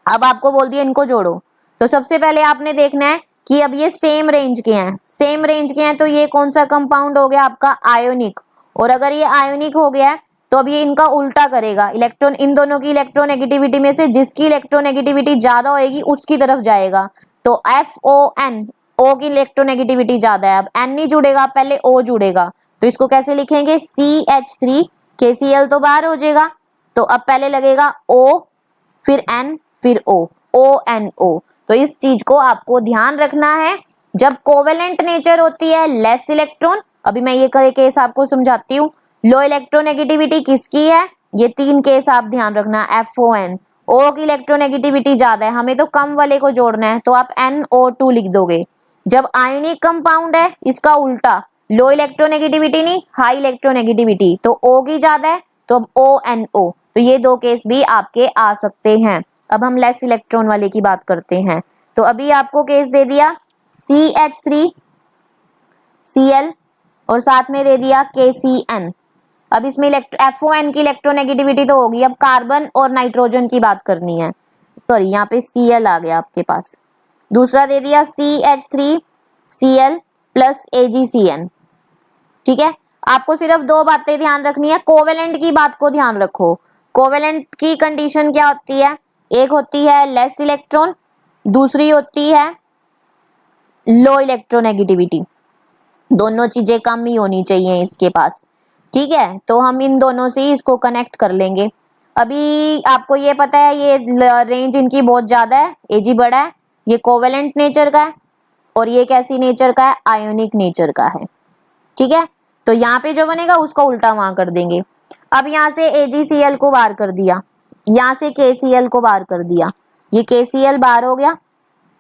अब आपको बोल दिया इनको जोड़ो, तो सबसे पहले आपने देखना है कि अब ये सेम रेंज के हैं, सेम रेंज के हैं, तो ये कौन सा कंपाउंड हो गया आपका, आयोनिक। और अगर ये आयोनिक हो गया है तो अब ये इनका उल्टा करेगा, इलेक्ट्रॉन, इन दोनों की इलेक्ट्रोनेगेटिविटी में से जिसकी इलेक्ट्रोनेगेटिविटी ज्यादा होगी उसकी तरफ जाएगा। तो FON, O की इलेक्ट्रोनेगेटिविटी ज्यादा है, अब N नहीं जुड़ेगा, पहले O जुड़ेगा। तो इसको कैसे लिखेंगे, CH3, KCl तो बाहर हो जाएगा, तो अब पहले लगेगा O, फिर N, फिर O, ONO। तो इस चीज को आपको ध्यान रखना है। जब कोवेलेंट नेचर होती है लेस इलेक्ट्रॉन, अभी मैं ये केस आपको समझाती हूँ। लो इलेक्ट्रोनेगेटिविटी किसकी है, ये 3 केस आप ध्यान रखना, FON। O की इलेक्ट्रोनेगेटिविटी ज्यादा है, हमें तो कम वाले को जोड़ना है, तो आप NO2 लिख दोगे। जब आयनिक कंपाउंड है, इसका उल्टा, लो इलेक्ट्रोनेगेटिविटी नहीं, हाई इलेक्ट्रोनेगेटिविटी, तो O की ज्यादा है, तो अब ONO। तो ये 2 केस भी आपके आ सकते हैं। अब हम लेस इलेक्ट्रॉन वाले की बात करते हैं। तो अभी आपको केस दे दिया CH3Cl और साथ में दे दिया KCN। अब इसमें FON की इलेक्ट्रोनेगेटिविटी तो होगी, अब कार्बन और नाइट्रोजन की बात करनी है। सॉरी, यहाँ पे Cl आ गया आपके पास। दूसरा दे दिया CH3Cl प्लस AgCN। ठीक है, आपको सिर्फ 2 बातें ध्यान रखनी है। कोवेलेंट की बात को ध्यान रखो। कोवेलेंट की कंडीशन क्या होती है, एक होती है लेस इलेक्ट्रॉन, दूसरी होती है लो इलेक्ट्रोनेगेटिविटी। दोनों चीजें कम ही होनी चाहिए इसके पास। ठीक है, तो हम इन दोनों से ही इसको कनेक्ट कर लेंगे। अभी आपको ये पता है ये रेंज इनकी बहुत ज्यादा है, Ag बड़ा है, ये कोवेलेंट नेचर का है और ये कैसी नेचर का है, आयोनिक नेचर का है। ठीक है, तो यहाँ पे जो बनेगा उसको उल्टा वहां कर देंगे। अब यहाँ से AgCl को बाहर कर दिया, यहाँ से KCl को बाहर कर दिया, ये KCl बाहर हो गया,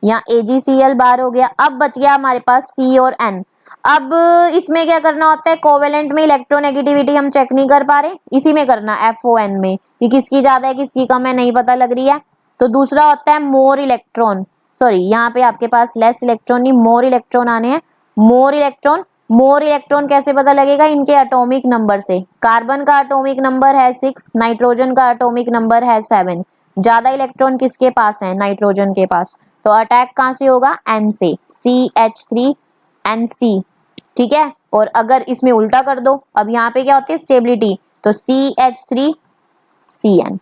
यहाँ AgCl बाहर हो गया। अब बच गया हमारे पास C और N। अब इसमें क्या करना होता है, कोवेलेंट में इलेक्ट्रोनेगेटिविटी हम चेक नहीं कर पा रहे, इसी में करना FON में कि किसकी ज्यादा है किसकी कम है, नहीं पता लग रही है। तो दूसरा होता है मोर इलेक्ट्रॉन, सॉरी यहाँ पे आपके पास लेस इलेक्ट्रॉन नहीं, मोर इलेक्ट्रॉन आने हैं। मोर इलेक्ट्रॉन, मोर इलेक्ट्रॉन कैसे पता लगेगा, इनके एटॉमिक नंबर से। कार्बन का एटॉमिक नंबर है 6, नाइट्रोजन का एटॉमिक नंबर है 7। ज्यादा इलेक्ट्रॉन किसके पास है, नाइट्रोजन के पास। तो अटैक कहां से होगा, N से, CH3NC। ठीक है, और अगर इसमें उल्टा कर दो, अब यहाँ पे क्या होती है स्टेबिलिटी, तो CH3CN।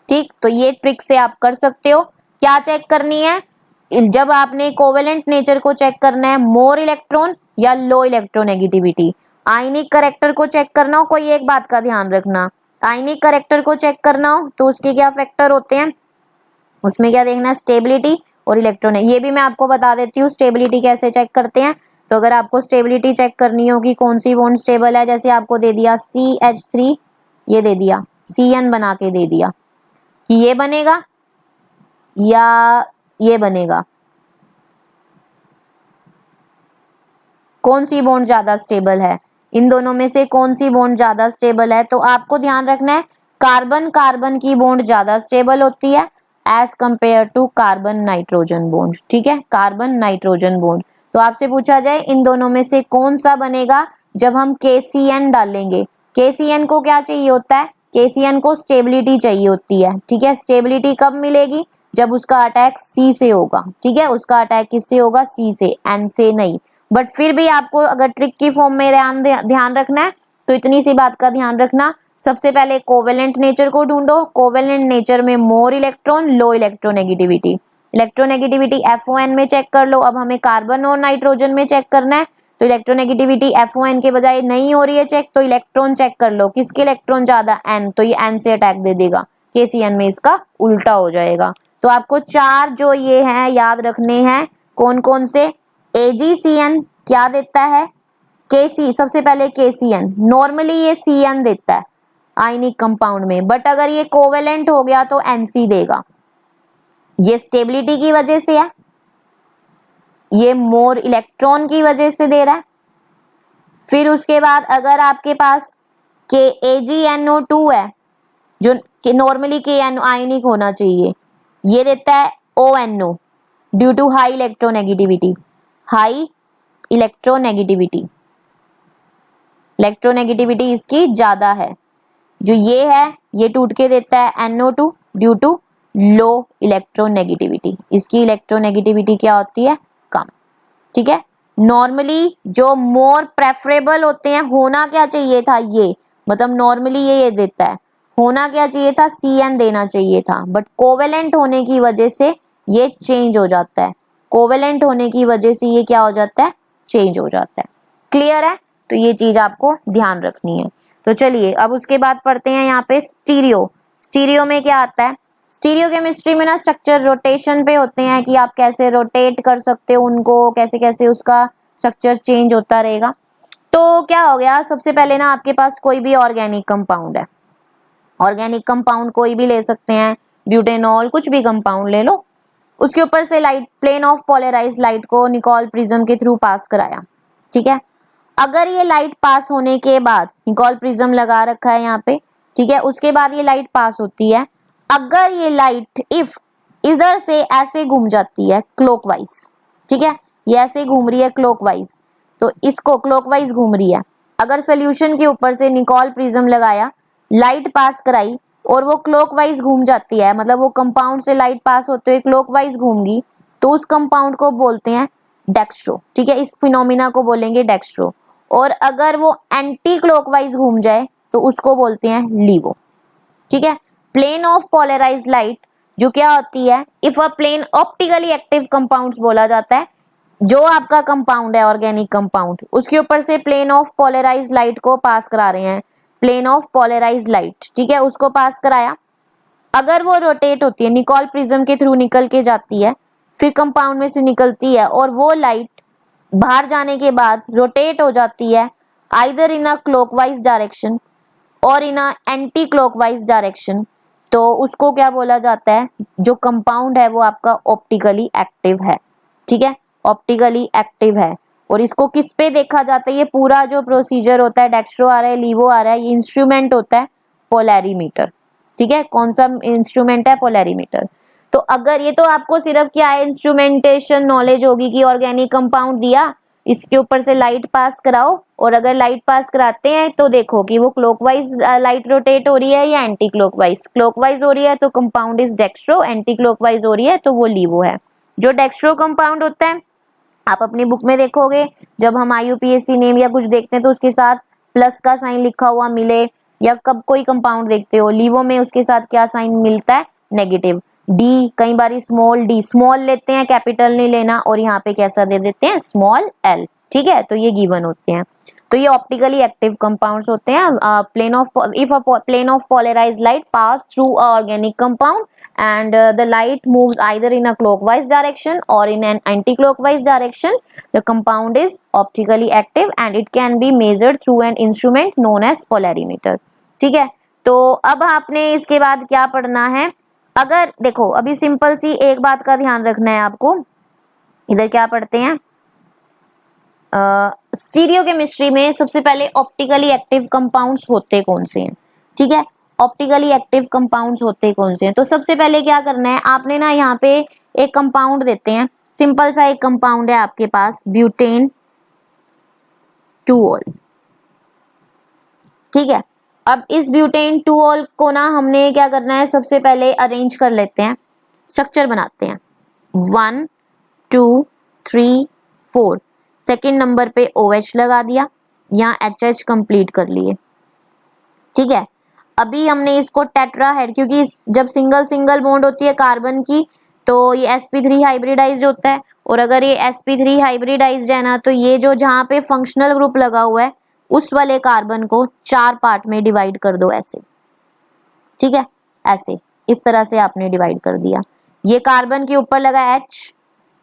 ठीक, तो ये ट्रिक से आप कर सकते हो। क्या चेक करनी है, जब आपने कोवेलेंट नेचर को चेक करना है, मोर इलेक्ट्रॉन या लो इलेक्ट्रोनेगेटिविटी। आयनिक करैक्टर को चेक करना हो, कोई एक बात का ध्यान रखना, आयनिक करैक्टर को चेक करना हो तो उसके क्या फैक्टर होते हैं, उसमें क्या देखना है, स्टेबिलिटी और इलेक्ट्रॉन। ये भी मैं आपको बता देती हूँ स्टेबिलिटी कैसे चेक करते हैं। तो अगर आपको स्टेबिलिटी चेक करनी होगी कौन सी बॉन्ड स्टेबल है, जैसे आपको दे दिया CH3, ये दे दिया CN बना के दे दिया कि ये बनेगा या ये बनेगा, कौन सी बॉन्ड ज्यादा स्टेबल है, इन दोनों में से कौन सी बॉन्ड ज्यादा स्टेबल है। तो आपको ध्यान रखना है कार्बन कार्बन की बॉन्ड ज्यादा स्टेबल होती है as compare to carbon nitrogen bond. ठीक है, कार्बन नाइट्रोजन बॉन्ड। तो आपसे पूछा जाए इन दोनों में से कौन सा बनेगा, जब हम KCN डालेंगे, KCN को क्या चाहिए होता है, KCN को स्टेबिलिटी चाहिए होती है। ठीक है, स्टेबिलिटी कब मिलेगी, जब उसका अटैक C से होगा। ठीक है, उसका अटैक किससे होगा, C से, N से नहीं। बट फिर भी आपको अगर ट्रिक की फॉर्म में ध्यान रखना है तो इतनी सी बात का ध्यान रखना, सबसे पहले कोवेलेंट नेचर को ढूंढो, कोवेलेंट नेचर में मोर इलेक्ट्रॉन, लो इलेक्ट्रोनेगेटिविटी। इलेक्ट्रोनेगेटिविटी FON में चेक कर लो। अब हमें कार्बन और नाइट्रोजन में चेक करना है, तो इलेक्ट्रोनेगेटिविटी FON के बजाय नहीं हो रही है चेक, तो इलेक्ट्रॉन चेक कर लो, किसके इलेक्ट्रॉन ज्यादा, N, तो ये N से अटैक दे देगा, KCN में इसका उल्टा हो जाएगा। तो आपको 4 जो ये हैं याद रखने हैं, कौन कौन से, AgCN क्या देता है, KC, सबसे पहले KCN, नॉर्मली ये CN देता है आयनिक कंपाउंड में, बट अगर ये कोवेलेंट हो गया तो NC देगा। ये स्टेबिलिटी की वजह से है, ये मोर इलेक्ट्रॉन की वजह से दे रहा है। फिर उसके बाद अगर आपके पास KAgNO2 है, जो नॉर्मली KN आयनिक होना चाहिए, ये देता है ONO due to high electronegativity, high electronegativity, electronegativity इसकी ज्यादा है। जो ये है ये टूट के देता है NO2 due to low electronegativity, इसकी इलेक्ट्रोनेगेटिविटी क्या होती है, कम। ठीक है, नॉर्मली जो मोर प्रेफरेबल होते हैं, होना क्या चाहिए था ये, मतलब नॉर्मली ये देता है, होना क्या चाहिए था, CN देना चाहिए था, बट कोवेलेंट होने की वजह से ये चेंज हो जाता है, कोवेलेंट होने की वजह से ये क्या हो जाता है, चेंज हो जाता है। क्लियर है, तो ये चीज आपको ध्यान रखनी है। तो चलिए अब उसके बाद पढ़ते हैं यहाँ पे स्टीरियो। स्टीरियो में क्या आता है, स्टीरियोकेमिस्ट्री में ना स्ट्रक्चर रोटेशन पे होते हैं कि आप कैसे रोटेट कर सकते हो उनको, कैसे कैसे उसका स्ट्रक्चर चेंज होता रहेगा। तो क्या हो गया, सबसे पहले ना आपके पास कोई भी ऑर्गेनिक कंपाउंड है, ऑर्गेनिक कंपाउंड कोई भी ले सकते हैं, ब्यूटेनॉल, कुछ भी कंपाउंड ले लो, उसके ऊपर से light, plane of polarized light को निकोल प्रिज्म के थ्रू पास कराया। ठीक है, अगर ये लाइट पास होने के बाद, निकोल प्रिज्म लगा रखा है यहाँ पे, ठीक है, उसके बाद ये लाइट पास होती है, अगर ये लाइट इफ इधर से ऐसे घूम जाती है क्लॉकवाइज, ठीक है, ये ऐसे घूम रही है क्लॉकवाइज, तो इसको क्लॉकवाइज घूम रही है, अगर सोल्यूशन के ऊपर से निकोल प्रिज्म लगाया, लाइट पास कराई और वो क्लॉकवाइज घूम जाती है, मतलब वो कंपाउंड से लाइट पास होते हुए क्लॉकवाइज घूमगी, तो उस कंपाउंड को बोलते हैं डेक्स्ट्रो। ठीक है, इस फिनोमिना को बोलेंगे डेक्स्ट्रो। और अगर वो एंटी क्लॉकवाइज घूम जाए तो उसको बोलते हैं लीवो। ठीक है, प्लेन ऑफ पोलराइज्ड लाइट जो क्या होती है, if a plane optically active compounds बोला जाता है, जो आपका कंपाउंड है ऑर्गेनिक कंपाउंड, उसके ऊपर से प्लेन ऑफ पोलराइज्ड लाइट को पास करा रहे हैं, प्लेन ऑफ पोलराइज्ड लाइट, ठीक है, उसको पास कराया, अगर वो रोटेट होती है, निकोल प्रिज्म के थ्रू निकल के जाती है, फिर कंपाउंड में से निकलती है और वो लाइट बाहर जाने के बाद रोटेट हो जाती है either in a clockwise direction और इन अ एंटी क्लॉकवाइज डायरेक्शन, तो उसको क्या बोला जाता है, जो कंपाउंड है वो आपका ऑप्टिकली एक्टिव है। ठीक है, ऑप्टिकली एक्टिव है। और इसको किस पे देखा जाता है, ये पूरा जो प्रोसीजर होता है, डेक्स्ट्रो आ रहा है, लीवो आ रहा है, ये इंस्ट्रूमेंट होता है पोलैरीमीटर। ठीक है, कौन सा इंस्ट्रूमेंट है, पोलैरीमीटर। तो अगर ये, तो आपको सिर्फ क्या है, इंस्ट्रूमेंटेशन नॉलेज होगी कि ऑर्गेनिक कंपाउंड दिया, इसके ऊपर से लाइट पास कराओ, और अगर लाइट पास कराते हैं तो देखो कि वो क्लॉकवाइज लाइट रोटेट हो रही है या एंटी क्लॉकवाइज। क्लॉकवाइज हो रही है तो compound is dextro, anti clockwise हो रही है तो वो लीवो है। जो डेक्स्ट्रो कंपाउंड होता है, आप अपनी बुक में देखोगे, जब हम IUPAC नेम या कुछ देखते हैं तो उसके साथ प्लस का साइन लिखा हुआ मिले, या कब कोई कंपाउंड देखते हो लीवो में उसके साथ क्या साइन मिलता है, नेगेटिव। डी, कई बार स्मॉल डी, स्मॉल लेते हैं, कैपिटल नहीं लेना, और यहाँ पे कैसा दे देते हैं, स्मॉल एल। ठीक है, तो ये गिवन होते हैं। तो ये ऑप्टिकली एक्टिव कंपाउंड्स होते हैं। Plane of, if a plane of polarized light pass through a organic compound and the light moves either in a clockwise direction or in an anti-clockwise direction, the compound is optically active and it can be measured through an instrument known as polarimeter. ठीक है, तो अब आपने इसके बाद क्या पढ़ना है, अगर देखो अभी सिंपल सी एक बात का ध्यान रखना है आपको, इधर क्या पढ़ते हैं, स्टीरियोकेमिस्ट्री में सबसे पहले ऑप्टिकली एक्टिव कंपाउंड्स होते कौन से हैं। ठीक है, ऑप्टिकली एक्टिव कंपाउंड्स होते कौन से हैं, तो सबसे पहले क्या करना है आपने ना, यहाँ पे एक कंपाउंड देते हैं, सिंपल सा एक कंपाउंड है आपके पास, ब्यूटेन 2-ऑल। ठीक है, अब इस ब्यूटेन 2-ऑल को ना हमने क्या करना है, सबसे पहले अरेंज कर लेते हैं, स्ट्रक्चर बनाते हैं, 1 2 3 4, सेकेंड नंबर पे OH लगा दिया, यहाँ HH कंप्लीट कर लिए। ठीक है, अभी हमने इसको टेट्राहेड, क्योंकि जब सिंगल सिंगल बॉन्ड होती है कार्बन की तो ये sp3 हाइब्रिडाइज होता है, और अगर ये sp3 हाइब्रिडाइज है ना, तो ये जो जहाँ पे फंक्शनल ग्रुप लगा हुआ है उस वाले कार्बन को 4 पार्ट में डिवाइड कर दो ऐसे। ठीक है, ऐसे इस तरह से आपने डिवाइड कर दिया, ये कार्बन के ऊपर लगा H,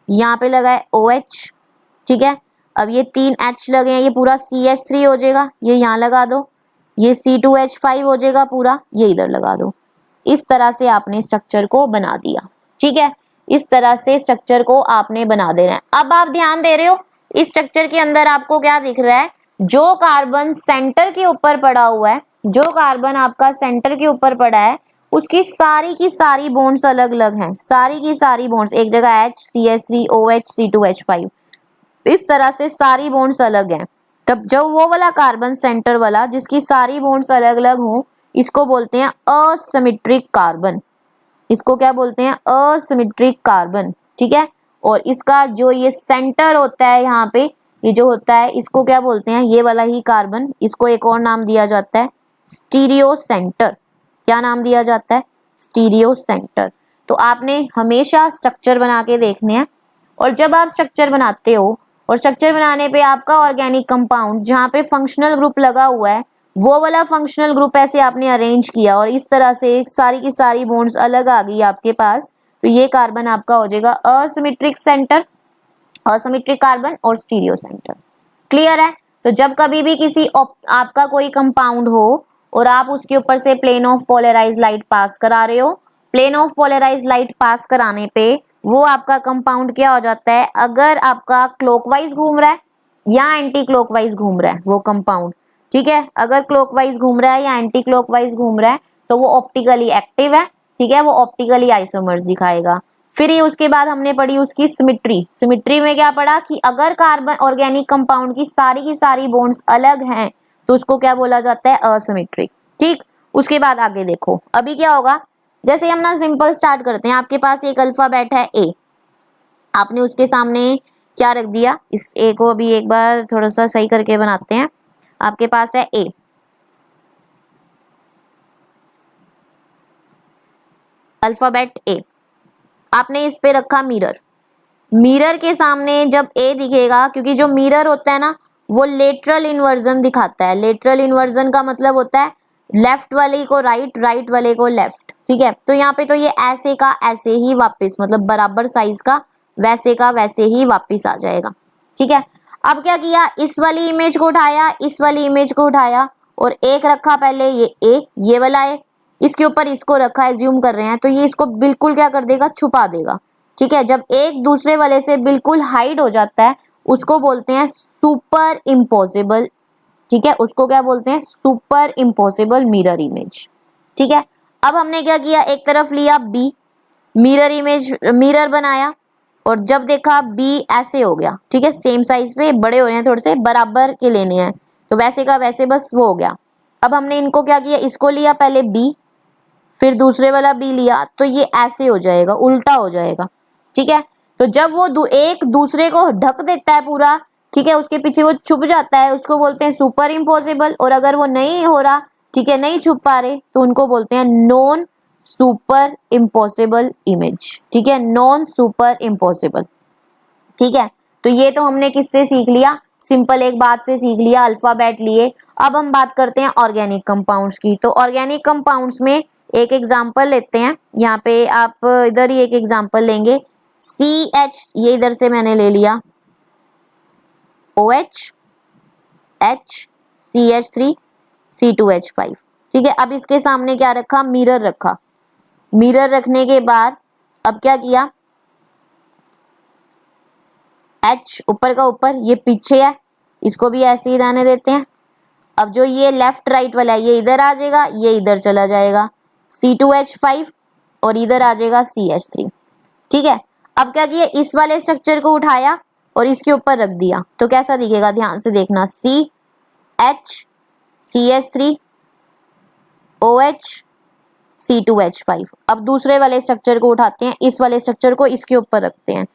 यहाँ पे लगा है OH। ठीक है, अब ये 3 H लगे हैं, ये पूरा CH3 हो जाएगा, ये यहाँ लगा दो, ये C2H5 हो जाएगा पूरा, ये इधर लगा दो। इस तरह से आपने स्ट्रक्चर को बना दिया। ठीक है, इस तरह से स्ट्रक्चर को आपने बना देना है। अब आप ध्यान दे रहे हो, इस स्ट्रक्चर के अंदर आपको क्या दिख रहा है, जो कार्बन सेंटर के ऊपर पड़ा हुआ है, जो कार्बन आपका सेंटर के ऊपर पड़ा है, उसकी सारी की सारी बॉन्ड्स अलग अलग हैं, सारी की सारी बॉन्ड्स एक जगह H, CH3, OH, C2H5, इस तरह से सारी बॉन्ड्स अलग हैं। तब जब वो वाला कार्बन सेंटर वाला जिसकी सारी बॉन्ड्स अलग अलग हों, इसको बोलते हैं असिमेट्रिक कार्बन। इसको क्या बोलते हैं, असिमेट्रिक कार्बन। ठीक है, और इसका जो ये सेंटर होता है यहाँ पे, ये जो होता है इसको क्या बोलते हैं, ये वाला ही कार्बन, इसको एक और नाम दिया जाता है स्टीरियो सेंटर। क्या नाम दिया जाता है, स्टीरियो सेंटर। तो आपने हमेशा स्ट्रक्चर बना के देखने हैं, और जब आप स्ट्रक्चर बनाते हो और स्ट्रक्चर बनाने पे आपका ऑर्गेनिक कंपाउंड जहाँ पे फंक्शनल ग्रुप लगा हुआ है वो वाला फंक्शनल ग्रुप ऐसे आपने अरेंज किया और इस तरह से सारी की सारी बॉन्ड्स अलग आ गई आपके पास, तो ये कार्बन आपका हो जाएगा असिमेट्रिक सेंटर, असिमेट्रिक कार्बन और स्टीरियो सेंटर। क्लियर है? तो जब कभी भी किसी आपका कोई कंपाउंड हो और आप उसके ऊपर से plane of polarize light pass करा रहे हो, plane of polarize light pass कराने पे वो आपका कंपाउंड क्या हो जाता है, अगर आपका क्लॉकवाइज घूम रहा है या एंटी क्लॉकवाइज घूम रहा है वो कंपाउंड, ठीक है, अगर क्लॉकवाइज घूम रहा है या एंटी क्लॉकवाइज घूम रहा है तो वो ऑप्टिकली एक्टिव है, ठीक है, वो ऑप्टिकली आइसोमर्स दिखाएगा। फिर ये उसके बाद हमने पढ़ी उसकी सिमेट्री। सिमेट्री में क्या पढ़ा कि अगर कार्बन ऑर्गेनिक कंपाउंड की सारी बॉन्ड्स अलग हैं तो उसको क्या बोला जाता है, असिमेट्रिक। ठीक, उसके बाद आगे देखो अभी क्या होगा, जैसे हम ना सिंपल स्टार्ट करते हैं, आपके पास एक अल्फाबेट है ए, आपने उसके सामने क्या रख दिया, इस ए को अभी एक बार थोड़ा सा सही करके बनाते हैं। आपके पास है ए, अल्फाबेट ए, आपने इस पे रखा मिरर। मिरर के सामने जब ए दिखेगा, क्योंकि जो मिरर होता है ना वो लेटरल इन्वर्जन दिखाता है। लेटरल इन्वर्जन का मतलब होता है लेफ्ट वाले को राइट, राइट वाले को लेफ्ट, ठीक है। तो यहाँ पे तो ये ऐसे का ऐसे ही वापस, मतलब बराबर साइज का वैसे का वैसे ही वापस आ जाएगा, ठीक है। अब क्या किया, इस वाली इमेज को उठाया, इस वाली इमेज को उठाया और एक रखा पहले ये ए, ये वाला है, इसके ऊपर इसको रखा है, ज़ूम कर रहे हैं तो ये इसको बिल्कुल क्या कर देगा, छुपा देगा, ठीक है। जब एक दूसरे वाले से बिल्कुल हाइड हो जाता है उसको बोलते हैं सुपर इम्पॉसिबल, ठीक है, उसको क्या बोलते हैं, सुपर इम्पॉसिबल मिरर इमेज, ठीक है। अब हमने क्या किया, एक तरफ लिया बी, मिरर इमेज, मिरर बनाया और जब देखा बी ऐसे हो गया, ठीक है, सेम साइज पे बड़े हो रहे हैं, थोड़े से बराबर के लेने हैं तो वैसे का वैसे बस वो हो गया। अब हमने इनको क्या किया, इसको लिया पहले बी, फिर दूसरे वाला बी लिया तो ये ऐसे हो जाएगा, उल्टा हो जाएगा, ठीक है। तो जब वो एक दूसरे को ढक देता है पूरा, ठीक है, उसके पीछे वो छुप जाता है, उसको बोलते हैं सुपर इम्पॉसिबल। और अगर वो नहीं हो रहा, ठीक है, नहीं छुप पा रहे तो उनको बोलते हैं नॉन सुपर इम्पॉसिबल इमेज, ठीक है, नॉन सुपर इम्पॉसिबल, ठीक है। तो ये तो हमने किससे सीख लिया, सिंपल एक बात से सीख लिया, अल्फाबेट लिए। अब हम बात करते हैं ऑर्गेनिक कंपाउंड्स की। तो ऑर्गेनिक कंपाउंड्स में एक एग्जांपल लेते हैं, यहाँ पे आप इधर ही एक एग्जांपल लेंगे, CH, ये इधर से मैंने ले लिया OH, H, CH3, C2H5, ठीक है। अब इसके सामने क्या रखा, मिरर रखा। मिरर रखने के बाद अब क्या किया, H ऊपर का ऊपर, ये पीछे है, इसको भी ऐसे ही रहने देते हैं। अब जो ये लेफ्ट राइट वाला है ये इधर आ जाएगा, ये इधर चला जाएगा, C2H5 और इधर आ जाएगा CH3, ठीक है। अब क्या किया, इस वाले स्ट्रक्चर को उठाया और इसके ऊपर रख दिया तो कैसा दिखेगा, ध्यान से देखना, CH, CH3, OH, C2H5। अब दूसरे वाले स्ट्रक्चर को उठाते हैं, इस वाले स्ट्रक्चर को इसके ऊपर रखते हैं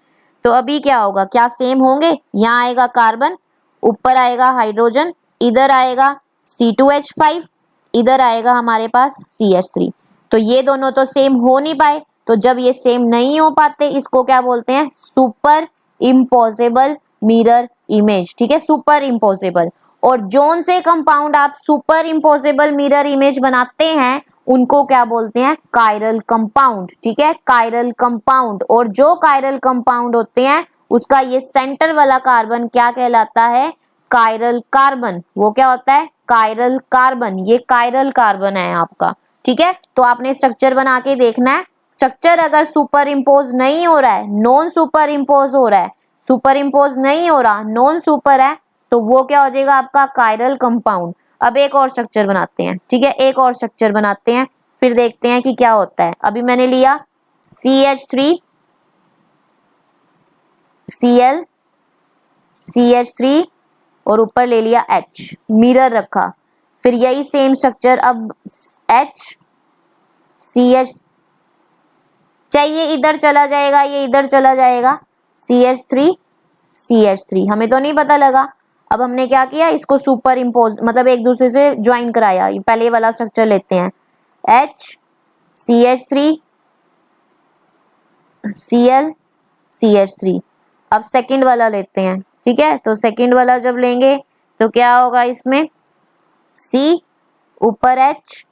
तो अभी क्या होगा, क्या सेम होंगे, यहाँ आएगा कार्बन, ऊपर आएगा हाइड्रोजन, इधर आएगा C2H5, इधर आएगा हमारे पास CH3। तो ये दोनों तो सेम हो नहीं पाए, तो जब ये सेम नहीं हो पाते इसको क्या बोलते हैं, सुपर इम्पॉसिबल मिरर इमेज, ठीक है, सुपर इम्पॉसिबल। और जोन से कंपाउंड आप सुपर इम्पॉसिबल मिरर इमेज बनाते हैं उनको क्या बोलते हैं, कायरल कंपाउंड, ठीक है, कायरल कंपाउंड। और जो कायरल कंपाउंड होते हैं उसका ये सेंटर वाला कार्बन क्या कहलाता है, कायरल कार्बन। वो क्या होता है, कायरल कार्बन, ये कायरल कार्बन है आपका, ठीक है। तो आपने स्ट्रक्चर बना के देखना है, स्ट्रक्चर अगर सुपर इम्पोज नहीं हो रहा है, नॉन सुपर इम्पोज हो रहा है, सुपर इम्पोज नहीं हो रहा, नॉन सुपर है, तो वो क्या हो जाएगा आपका कायरल कंपाउंड। अब एक और स्ट्रक्चर बनाते हैं, ठीक है, एक और स्ट्रक्चर बनाते हैं, फिर देखते हैं कि क्या होता है। अभी मैंने लिया CH3, Cl, CH3 और ऊपर ले लिया H, मिरर रखा, फिर यही सेम स्ट्रक्चर अब H, CH, चाहिए इधर चला जाएगा, ये इधर चला जाएगा, CH3, CH3, हमें तो नहीं पता लगा। अब हमने क्या किया, इसको सुपर इम्पोज, मतलब एक दूसरे से ज्वाइन कराया। पहले वाला स्ट्रक्चर लेते हैं, H, CH3, Cl, CH3। अब सेकंड वाला लेते हैं, ठीक है, तो सेकंड वाला जब लेंगे तो क्या होगा, इसमें C ऊपर H,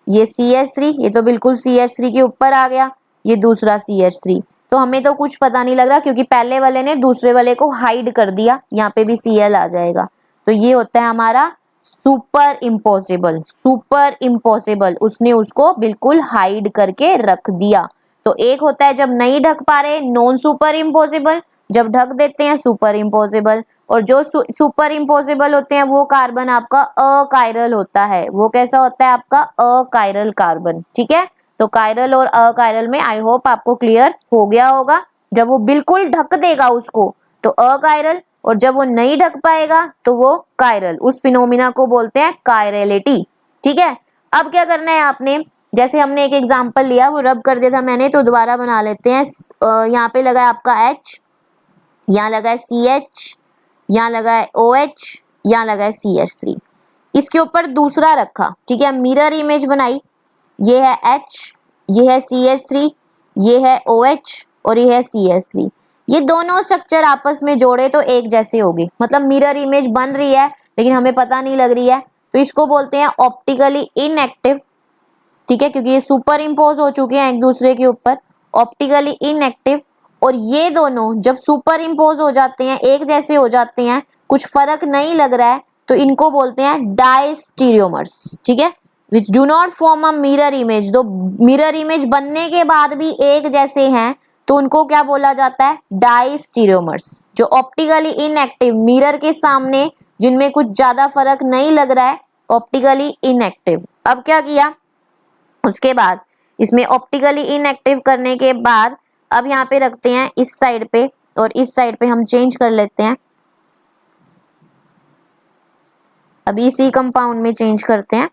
ये CH3, ये तो बिल्कुल CH3 के ऊपर आ गया, ये दूसरा CH3। तो हमें तो कुछ पता नहीं लग रहा क्योंकि पहले वाले ने दूसरे वाले को हाइड कर दिया, यहाँ पे भी Cl आ जाएगा। तो ये होता है हमारा सुपर इम्पॉसिबल। सुपर इम्पॉसिबल, उसने उसको बिल्कुल हाइड करके रख दिया। तो एक होता है जब नहीं ढक पा रहे, नॉन सुपर इम्पॉसिबल, जब ढक देते हैं सुपर इम्पॉसिबल। और जो सुपर इम्पॉसिबल होते हैं वो कार्बन आपका अकायरल होता है। वो कैसा होता है आपका अकायरल कार्बन, ठीक है। तो कायरल और अकायरल में आई होप आपको क्लियर हो गया होगा। जब वो बिल्कुल ढक देगा उसको तो अकायरल, और जब वो नहीं ढक पाएगा तो वो कायरल। उस फिनोमिना को बोलते हैं कायरलिटी, ठीक है। अब क्या करना है आपने, जैसे हमने एक एग्जांपल लिया, वो रब कर दिया था मैंने, तो दोबारा बना लेते हैं। यहाँ पे लगा है आपका H, यहाँ लगा है CH, यहाँ लगा है OH, यहाँ लगा है CH3। इसके ऊपर दूसरा रखा, ठीक है, मिरर इमेज बनाई। ये है H, ये है CH3, ये है OH और ये है CH3। ये दोनों स्ट्रक्चर आपस में जोड़े तो एक जैसे होंगे, मतलब मिरर इमेज बन रही है लेकिन हमें पता नहीं लग रही है, तो इसको बोलते हैं ऑप्टिकली इनएक्टिव, ठीक है, क्योंकि ये सुपर इम्पोज हो चुके हैं एक दूसरे के ऊपर, ऑप्टिकली इनएक्टिव। और ये दोनों जब सुपर इम्पोज हो जाते हैं, एक जैसे हो जाते हैं, कुछ फर्क नहीं लग रहा है, तो इनको बोलते हैं डायस्टीरियोमर्स, ठीक है, which do not form a mirror image. तो मिरर इमेज बनने के बाद भी एक जैसे हैं तो उनको क्या बोला जाता है, डायस्टीरियोमर्स। जो ऑप्टिकली इनएक्टिव, मिरर के सामने जिनमें कुछ ज्यादा फर्क नहीं लग रहा है, ऑप्टिकली इनएक्टिव। अब क्या किया उसके बाद, इसमें ऑप्टिकली इनएक्टिव करने के बाद अब यहाँ पे रखते हैं इस साइड पे, और इस साइड पे हम चेंज कर लेते हैं। अभी इसी कंपाउंड में चेंज करते हैं,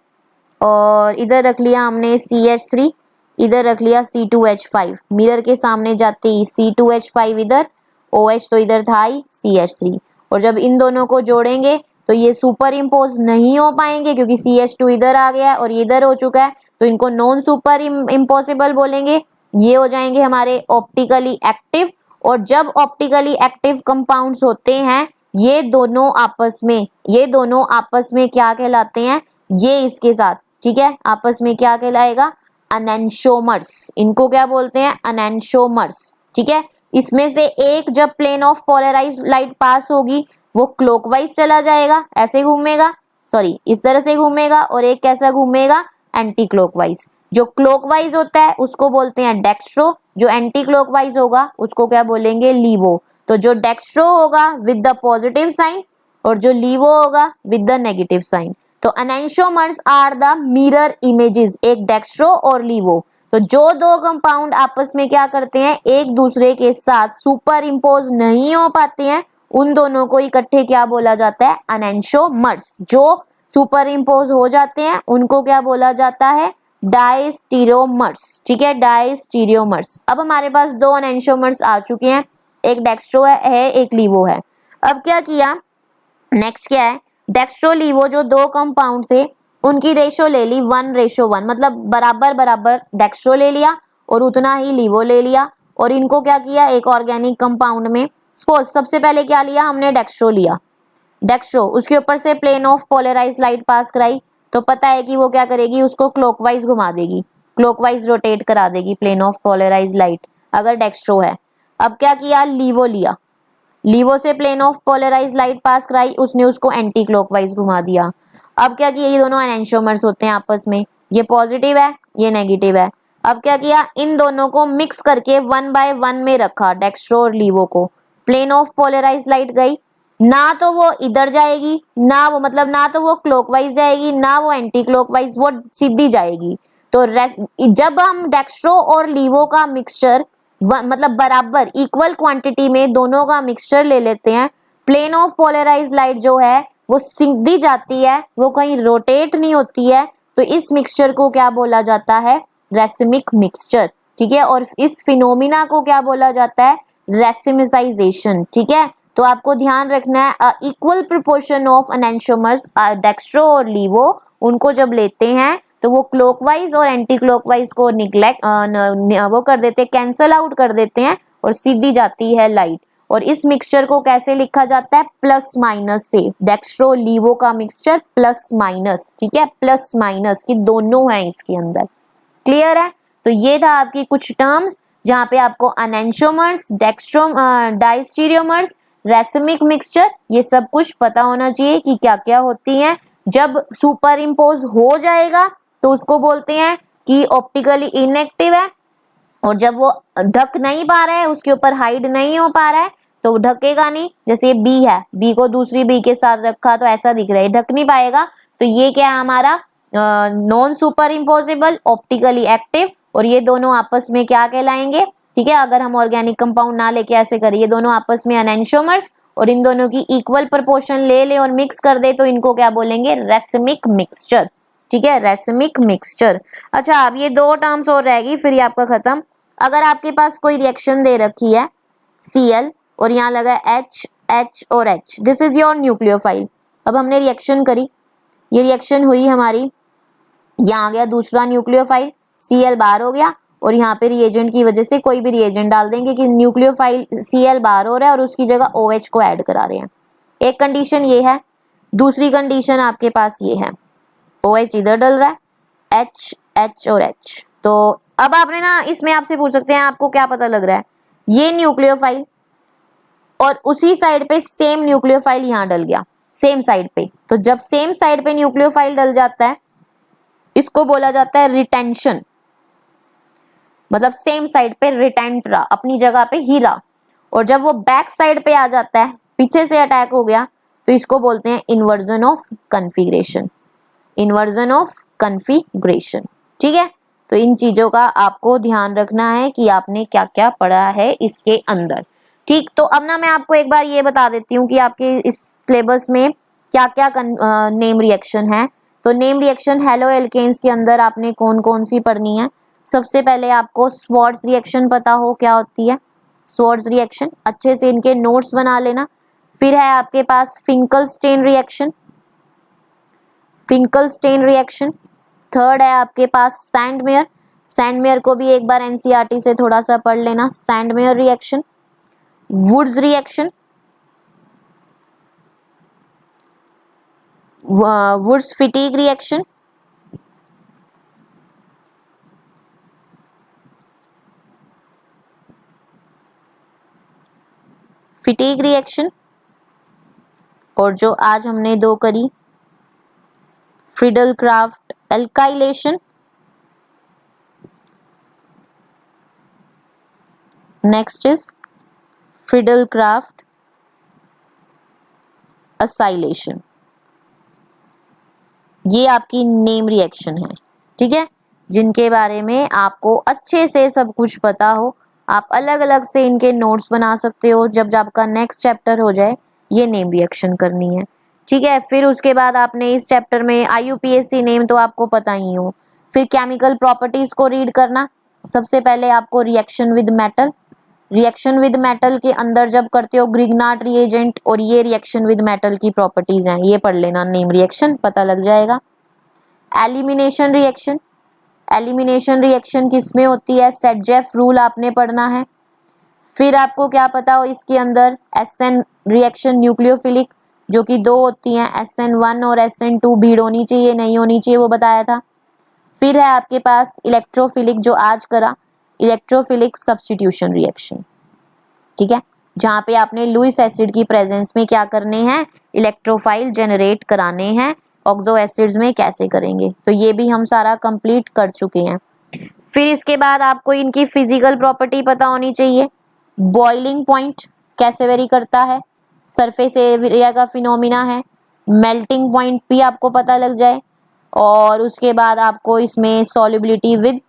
और इधर रख लिया हमने CH3, इधर रख लिया C2H5। मिरर के सामने जाते ही C2H5 इधर, OH तो इधर था ही CH3। और जब इन दोनों को जोड़ेंगे तो ये सुपर इम्पोज नहीं हो पाएंगे क्योंकि CH2 इधर आ गया है और ये इधर हो चुका है, तो इनको नॉन सुपर इम्पॉसिबल बोलेंगे। ये हो जाएंगे हमारे ऑप्टिकली एक्टिव। और जब ऑप्टिकली एक्टिव कंपाउंड्स होते हैं, ये दोनों आपस में क्या कहलाते हैं, ये इसके साथ, ठीक है, आपस में क्या कहलाएगा, एनेंशोमर्स। इनको क्या बोलते हैं, एनेंशोमर्स, ठीक है। इसमें से एक जब plane of polarized light pass होगी वो क्लॉकवाइज चला जाएगा, ऐसे घूमेगा, सॉरी इस तरह से घूमेगा, और एक कैसा घूमेगा, एंटी क्लॉकवाइज। जो क्लॉकवाइज होता है उसको बोलते हैं डेक्स्ट्रो, जो एंटी क्लॉकवाइज होगा उसको क्या बोलेंगे, लीवो। तो जो डेक्स्ट्रो होगा विद द पॉजिटिव साइन और जो लीवो होगा विद द नेगेटिव साइन। तो enantiomers are the mirror images, एक डेक्स्ट्रो और लीवो। तो जो दो कंपाउंड आपस में क्या करते हैं, एक दूसरे के साथ सुपर इम्पोज नहीं हो पाते हैं, उन दोनों को इकट्ठे क्या बोला जाता है, एनेंशोमर्स। जो सुपर इम्पोज हो जाते हैं उनको क्या बोला जाता है, डायस्टीरियोमर्स, ठीक है, डायस्टीरियोमर्स। अब हमारे पास दो एनेंशोमर्स आ चुके हैं, एक डेक्स्ट्रो है एक लीवो है। अब क्या किया, नेक्स्ट क्या है, डेक्स्ट्रो लीवो जो दो कंपाउंड थे उनकी रेशो ले ली 1:1, मतलब बराबर बराबर डेक्स्ट्रो ले लिया और उतना ही लीवो ले लिया। और इनको क्या किया, एक ऑर्गेनिक कंपाउंड में, सपोज सबसे पहले क्या लिया हमने, डेक्स्ट्रो लिया, डेक्स्ट्रो, उसके ऊपर से plane of polarize light pass कराई, तो पता है कि वो क्या करेगी, उसको क्लॉकवाइज घुमा देगी, क्लॉकवाइज रोटेट करा देगी प्लेन ऑफ पोलराइज लाइट, अगर डेक्स्ट्रो है। अब क्या किया, लीवो लिया, लीवो से plane of polarize light pass कराई, उसने उसको एंटी क्लॉकवाइज घुमा दिया। अब क्या किया, ये दोनों एनेंशोमर्स होते हैं आपस में, ये पॉजिटिव है ये नेगेटिव है। अब क्या किया, इन दोनों को मिक्स करके 1 by 1 में रखा, डेक्स्ट्रो और लीवो को। प्लेन ऑफ पोलराइज लाइट गई, ना तो वो इधर जाएगी ना वो, मतलब ना तो वो क्लॉकवाइज जाएगी ना वो एंटी क्लॉकवाइज, वो सीधी जाएगी। तो जब हम डेक्स्ट्रो और लीवो का मिक्सचर मतलब बराबर इक्वल क्वांटिटी में दोनों का मिक्सचर ले लेते हैं, प्लेन ऑफ पोलराइज लाइट जो है वो सीधी जाती है, वो कहीं रोटेट नहीं होती है। तो इस मिक्सचर को क्या बोला जाता है, रेसिमिक मिक्सचर, ठीक है। और इस फिनोमिना को क्या बोला जाता है, रेसिमिसाइजेशन, ठीक है। तो आपको ध्यान रखना है, equal proportion of enantiomers dextro और लीवो, उनको जब लेते हैं तो वो क्लॉकवाइज और एंटी क्लॉकवाइज को निग्लेक्ट वो कर देते हैं, कैंसल आउट कर देते हैं, और सीधी जाती है लाइट। और इस मिक्सचर को कैसे लिखा जाता है, प्लस माइनस से, डेक्स्ट्रो लीवो का मिक्सचर प्लस माइनस, ठीक है, प्लस माइनस की दोनों है इसके अंदर। क्लियर है? तो ये था आपकी कुछ टर्म्स जहां पे आपको एनेंटियोमर्स, डायस्टीरियोमर्स, रेसिमिक मिक्सचर, ये सब कुछ पता होना चाहिए कि क्या क्या होती हैं। जब सुपर इम्पोज हो जाएगा तो उसको बोलते हैं कि ऑप्टिकली इनएक्टिव है, और जब वो ढक नहीं पा रहा है, उसके ऊपर हाइड नहीं हो पा रहा है, तो ढकेगा नहीं। जैसे ये बी है, बी को दूसरी बी के साथ रखा तो ऐसा दिख रहा है, ढक नहीं पाएगा, तो ये क्या है हमारा non super imposable, optically active, और ये दोनों आपस में क्या कहलाएंगे, ठीक है, अगर हम ऑर्गेनिक कंपाउंड ना लेके ऐसे करिए, दोनों आपस में एनेंटियोमर्स, और इन दोनों की इक्वल प्रोपोर्शन ले ले और मिक्स कर दे तो इनको क्या बोलेंगे, रेसिमिक मिक्सचर, ठीक है, रेसिमिक मिक्सचर। अच्छा, अब ये दो टर्म्स और रहेगी, फिर ये आपका खत्म। अगर आपके पास कोई रिएक्शन दे रखी है Cl और यहाँ लगा H, H और H, this is your nucleophile. अब हमने रिएक्शन करी, ये रिएक्शन हुई हमारी, यहाँ आ गया दूसरा न्यूक्लियोफाइल, Cl बाहर हो गया, और यहाँ पे रिएजेंट की वजह से कोई भी रिएजेंट डाल देंगे कि न्यूक्लियोफाइल Cl बाहर हो रहा है और उसकी जगह OH को ऐड करा रहे हैं। एक कंडीशन ये है, दूसरी कंडीशन आपके पास ये है, OH इधर डल रहा है, H, H और H। तो अब आपने ना इसमें आपसे पूछ सकते हैं आपको क्या पता लग रहा है, ये न्यूक्लियोफाइल और उसी साइड पे सेम न्यूक्लियोफाइल यहाँ डल गया, सेम साइड पे। तो जब सेम साइड पे न्यूक्लियोफाइल डल जाता है, इसको बोला जाता है रिटेंशन, मतलब सेम साइड पे रिटेंट रहा, अपनी जगह पे ही रहा। और जब वो बैक साइड पे आ जाता है, पीछे से अटैक हो गया, तो इसको बोलते हैं inversion of configuration, inversion of configuration, ठीक है। तो इन चीजों का आपको ध्यान रखना है कि आपने क्या क्या पढ़ा है इसके अंदर, ठीक। तो अब ना मैं आपको एक बार ये बता देती हूँ कि आपके इस सिलेबस में क्या क्या नेम रिएक्शन है। तो नेम रिएक्शन हेलो एल्केन्स के अंदर आपने कौन कौन सी पढ़नी है। सबसे पहले आपको स्वार्ट्ज रिएक्शन पता हो क्या होती है, स्वार्ट्ज रिएक्शन अच्छे से इनके नोट्स बना लेना। फिर है आपके पास फिंकलस्टेन रिएक्शन, फिंकलस्टेन रिएक्शन। थर्ड है आपके पास सैंडमेयर, सैंडमेयर को भी एक बार एनसीईआरटी से थोड़ा सा पढ़ लेना, Sandmeyer reaction. Wurtz reaction, Wurtz Fittig reaction, Fittig reaction, और जो आज हमने दो करी Friedel Crafts alkylation, next is Friedel Crafts acylation. ये आपकी नेम रिएक्शन है, ठीक है, जिनके बारे में आपको अच्छे से सब कुछ पता हो। आप अलग अलग से इनके नोट्स बना सकते हो, जब आपका नेक्स्ट चैप्टर हो जाए ये नेम रिएक्शन करनी है, ठीक है। फिर उसके बाद आपने इस चैप्टर में IUPAC नेम तो आपको पता ही हो। फिर केमिकल प्रॉपर्टीज को रीड करना। सबसे पहले आपको reaction with metal, reaction with metal के अंदर जब करते हो ग्रिग्नार्ड रिएजेंट, और ये रिएक्शन विद मेटल की प्रॉपर्टीज हैं, ये पढ़ लेना, नेम रिएक्शन पता लग जाएगा। एलिमिनेशन रिएक्शन, एलिमिनेशन रिएक्शन किसमें होती है, सेटजेफ रूल आपने पढ़ना है। फिर आपको क्या पता हो इसके अंदर SN रिएक्शन न्यूक्लियोफिलिक, जो कि दो होती हैं, SN1 और SN2, भीड़ होनी चाहिए नहीं होनी चाहिए वो बताया था। फिर है आपके पास इलेक्ट्रोफिलिक, जो आज करा, इलेक्ट्रोफिलिक सब्स्टिट्यूशन रिएक्शन, ठीक है, जहां पे आपने लुइस एसिड की प्रेजेंस में क्या करने हैं, इलेक्ट्रोफाइल जनरेट कराने हैं। ऑक्सो एसिड्स में कैसे करेंगे, तो ये भी हम सारा कंप्लीट कर चुके हैं। फिर इसके बाद आपको इनकी फिजिकल प्रॉपर्टी पता होनी चाहिए। बॉइलिंग पॉइंट कैसे वेरी करता है, सरफेस एरिया का फिनोमिना है। मेल्टिंग पॉइंट भी आपको पता लग जाए, और उसके बाद आपको इसमें सॉल्युबिलिटी विद,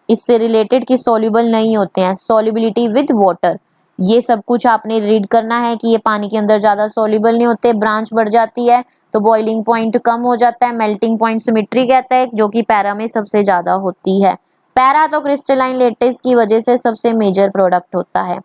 इससे रिलेटेड कि सॉल्युबल नहीं होते हैं, सॉल्युबिलिटी विद वाटर, ये सब कुछ आपने रीड करना है कि ये पानी के अंदर ज्यादा सॉल्युबल नहीं होते, ब्रांच बढ़ जाती है तो बॉइलिंग पॉइंट कम हो जाता है। मेल्टिंग पॉइंट सिमेट्री कहता है, जो कि पैरा में सबसे ज्यादा होती है। पैरा तो क्रिस्टलाइन लेटिस की वजह से सबसे मेजर प्रोडक्ट होता है,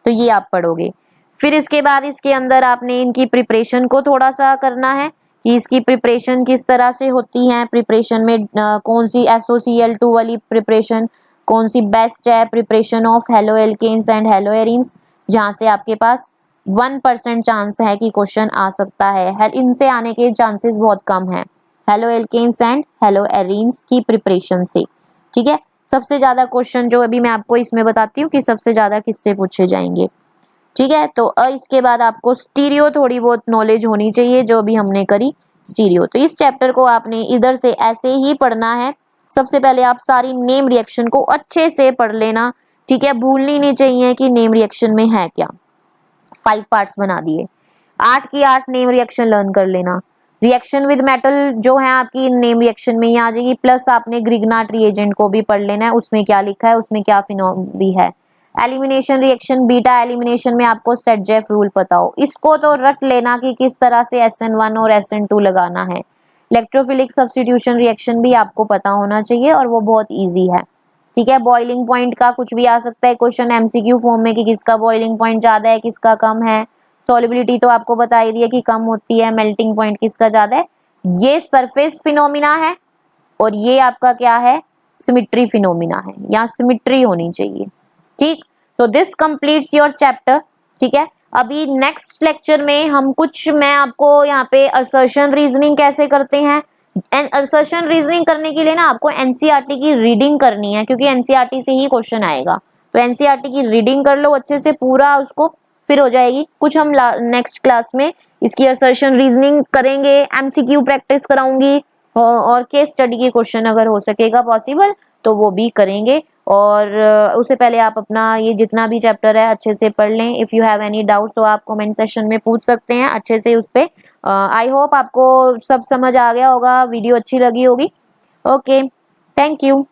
तो ये आप पढ़ोगे। फिर इसके बाद इसके अंदर आपने इनकी प्रिपरेशन को थोड़ा सा करना है कि इसकी प्रिपरेशन किस तरह से होती है, प्रिपरेशन में कौन सी SOCl2 वाली प्रिपरेशन कौन सी बेस्ट है, preparation of halo alkanes and halo arenes, जहाँ से आपके पास 1% चांस है कि क्वेश्चन आ सकता है, इनसे आने के चांसेस बहुत कम है। Halo alkanes and halo arenes की प्रिपरेशन से, ठीक है। सबसे ज्यादा क्वेश्चन जो अभी मैं आपको इसमें बताती हूँ कि सबसे ज्यादा किससे पूछे जाएंगे, ठीक है। तो इसके बाद आपको स्टीरियो थोड़ी बहुत नॉलेज होनी चाहिए, जो अभी हमने करी स्टीरियो। तो इस चैप्टर को आपने इधर से ऐसे ही पढ़ना है। सबसे पहले आप सारी नेम रिएक्शन को अच्छे से पढ़ लेना, ठीक है। भूलनी नहीं चाहिए कि नेम रिएक्शन में है क्या। 5 पार्ट्स बना दिए, 8 की 8 नेम रिएक्शन लर्न कर लेना। रिएक्शन विद मेटल जो है आपकी नेम रिएक्शन में ही आ जाएगी, प्लस आपने ग्रिग्नाट रिएजेंट को भी पढ़ लेना है, उसमें क्या लिखा है, उसमें क्या फिनोमी है। एलिमिनेशन रिएक्शन, बीटा एलिमिनेशन में आपको सेट जेफ रूल पता हो, इसको तो रट लेना कि किस तरह से SN1 और SN2 लगाना है। इलेक्ट्रोफिलिक सब्स्टिट्यूशन रिएक्शन भी आपको पता होना चाहिए और वो बहुत इजी है, ठीक है। बॉइलिंग पॉइंट का कुछ भी आ सकता है क्वेश्चन MCQ फॉर्म में कि किसका बॉइलिंग पॉइंट ज्यादा है किसका कम है। सॉलिबिलिटी तो आपको बता ही दिया कि कम होती है, मेल्टिंग पॉइंट किसका ज्यादा है। ये सरफेस फिनोमिना है और ये आपका क्या है, सिमिट्री फिनोमिना है, यहाँ सिमिट्री होनी चाहिए, ठीक। So this completes your chapter, ठीक है। अभी नेक्स्ट लेक्चर में हम कुछ, मैं आपको यहाँ पे असर्शन रीजनिंग कैसे करते हैं, असर्शन रीजनिंग करने के लिए ना आपको एनसीईआरटी की रीडिंग करनी है, क्योंकि एनसीईआरटी से ही क्वेश्चन आएगा। तो एनसीईआरटी की रीडिंग कर लो अच्छे से पूरा उसको, फिर हो जाएगी। कुछ हम नेक्स्ट क्लास में इसकी असर्शन रीजनिंग करेंगे, एमसीक्यू प्रैक्टिस कराऊंगी और केस स्टडी के क्वेश्चन अगर हो सकेगा पॉसिबल तो वो भी करेंगे। और उससे पहले आप अपना ये जितना भी चैप्टर है अच्छे से पढ़ लें। If you have any doubts तो आप कमेंट सेक्शन में पूछ सकते हैं अच्छे से उस पर। आई होप आपको सब समझ आ गया होगा, वीडियो अच्छी लगी होगी। Okay, thank you.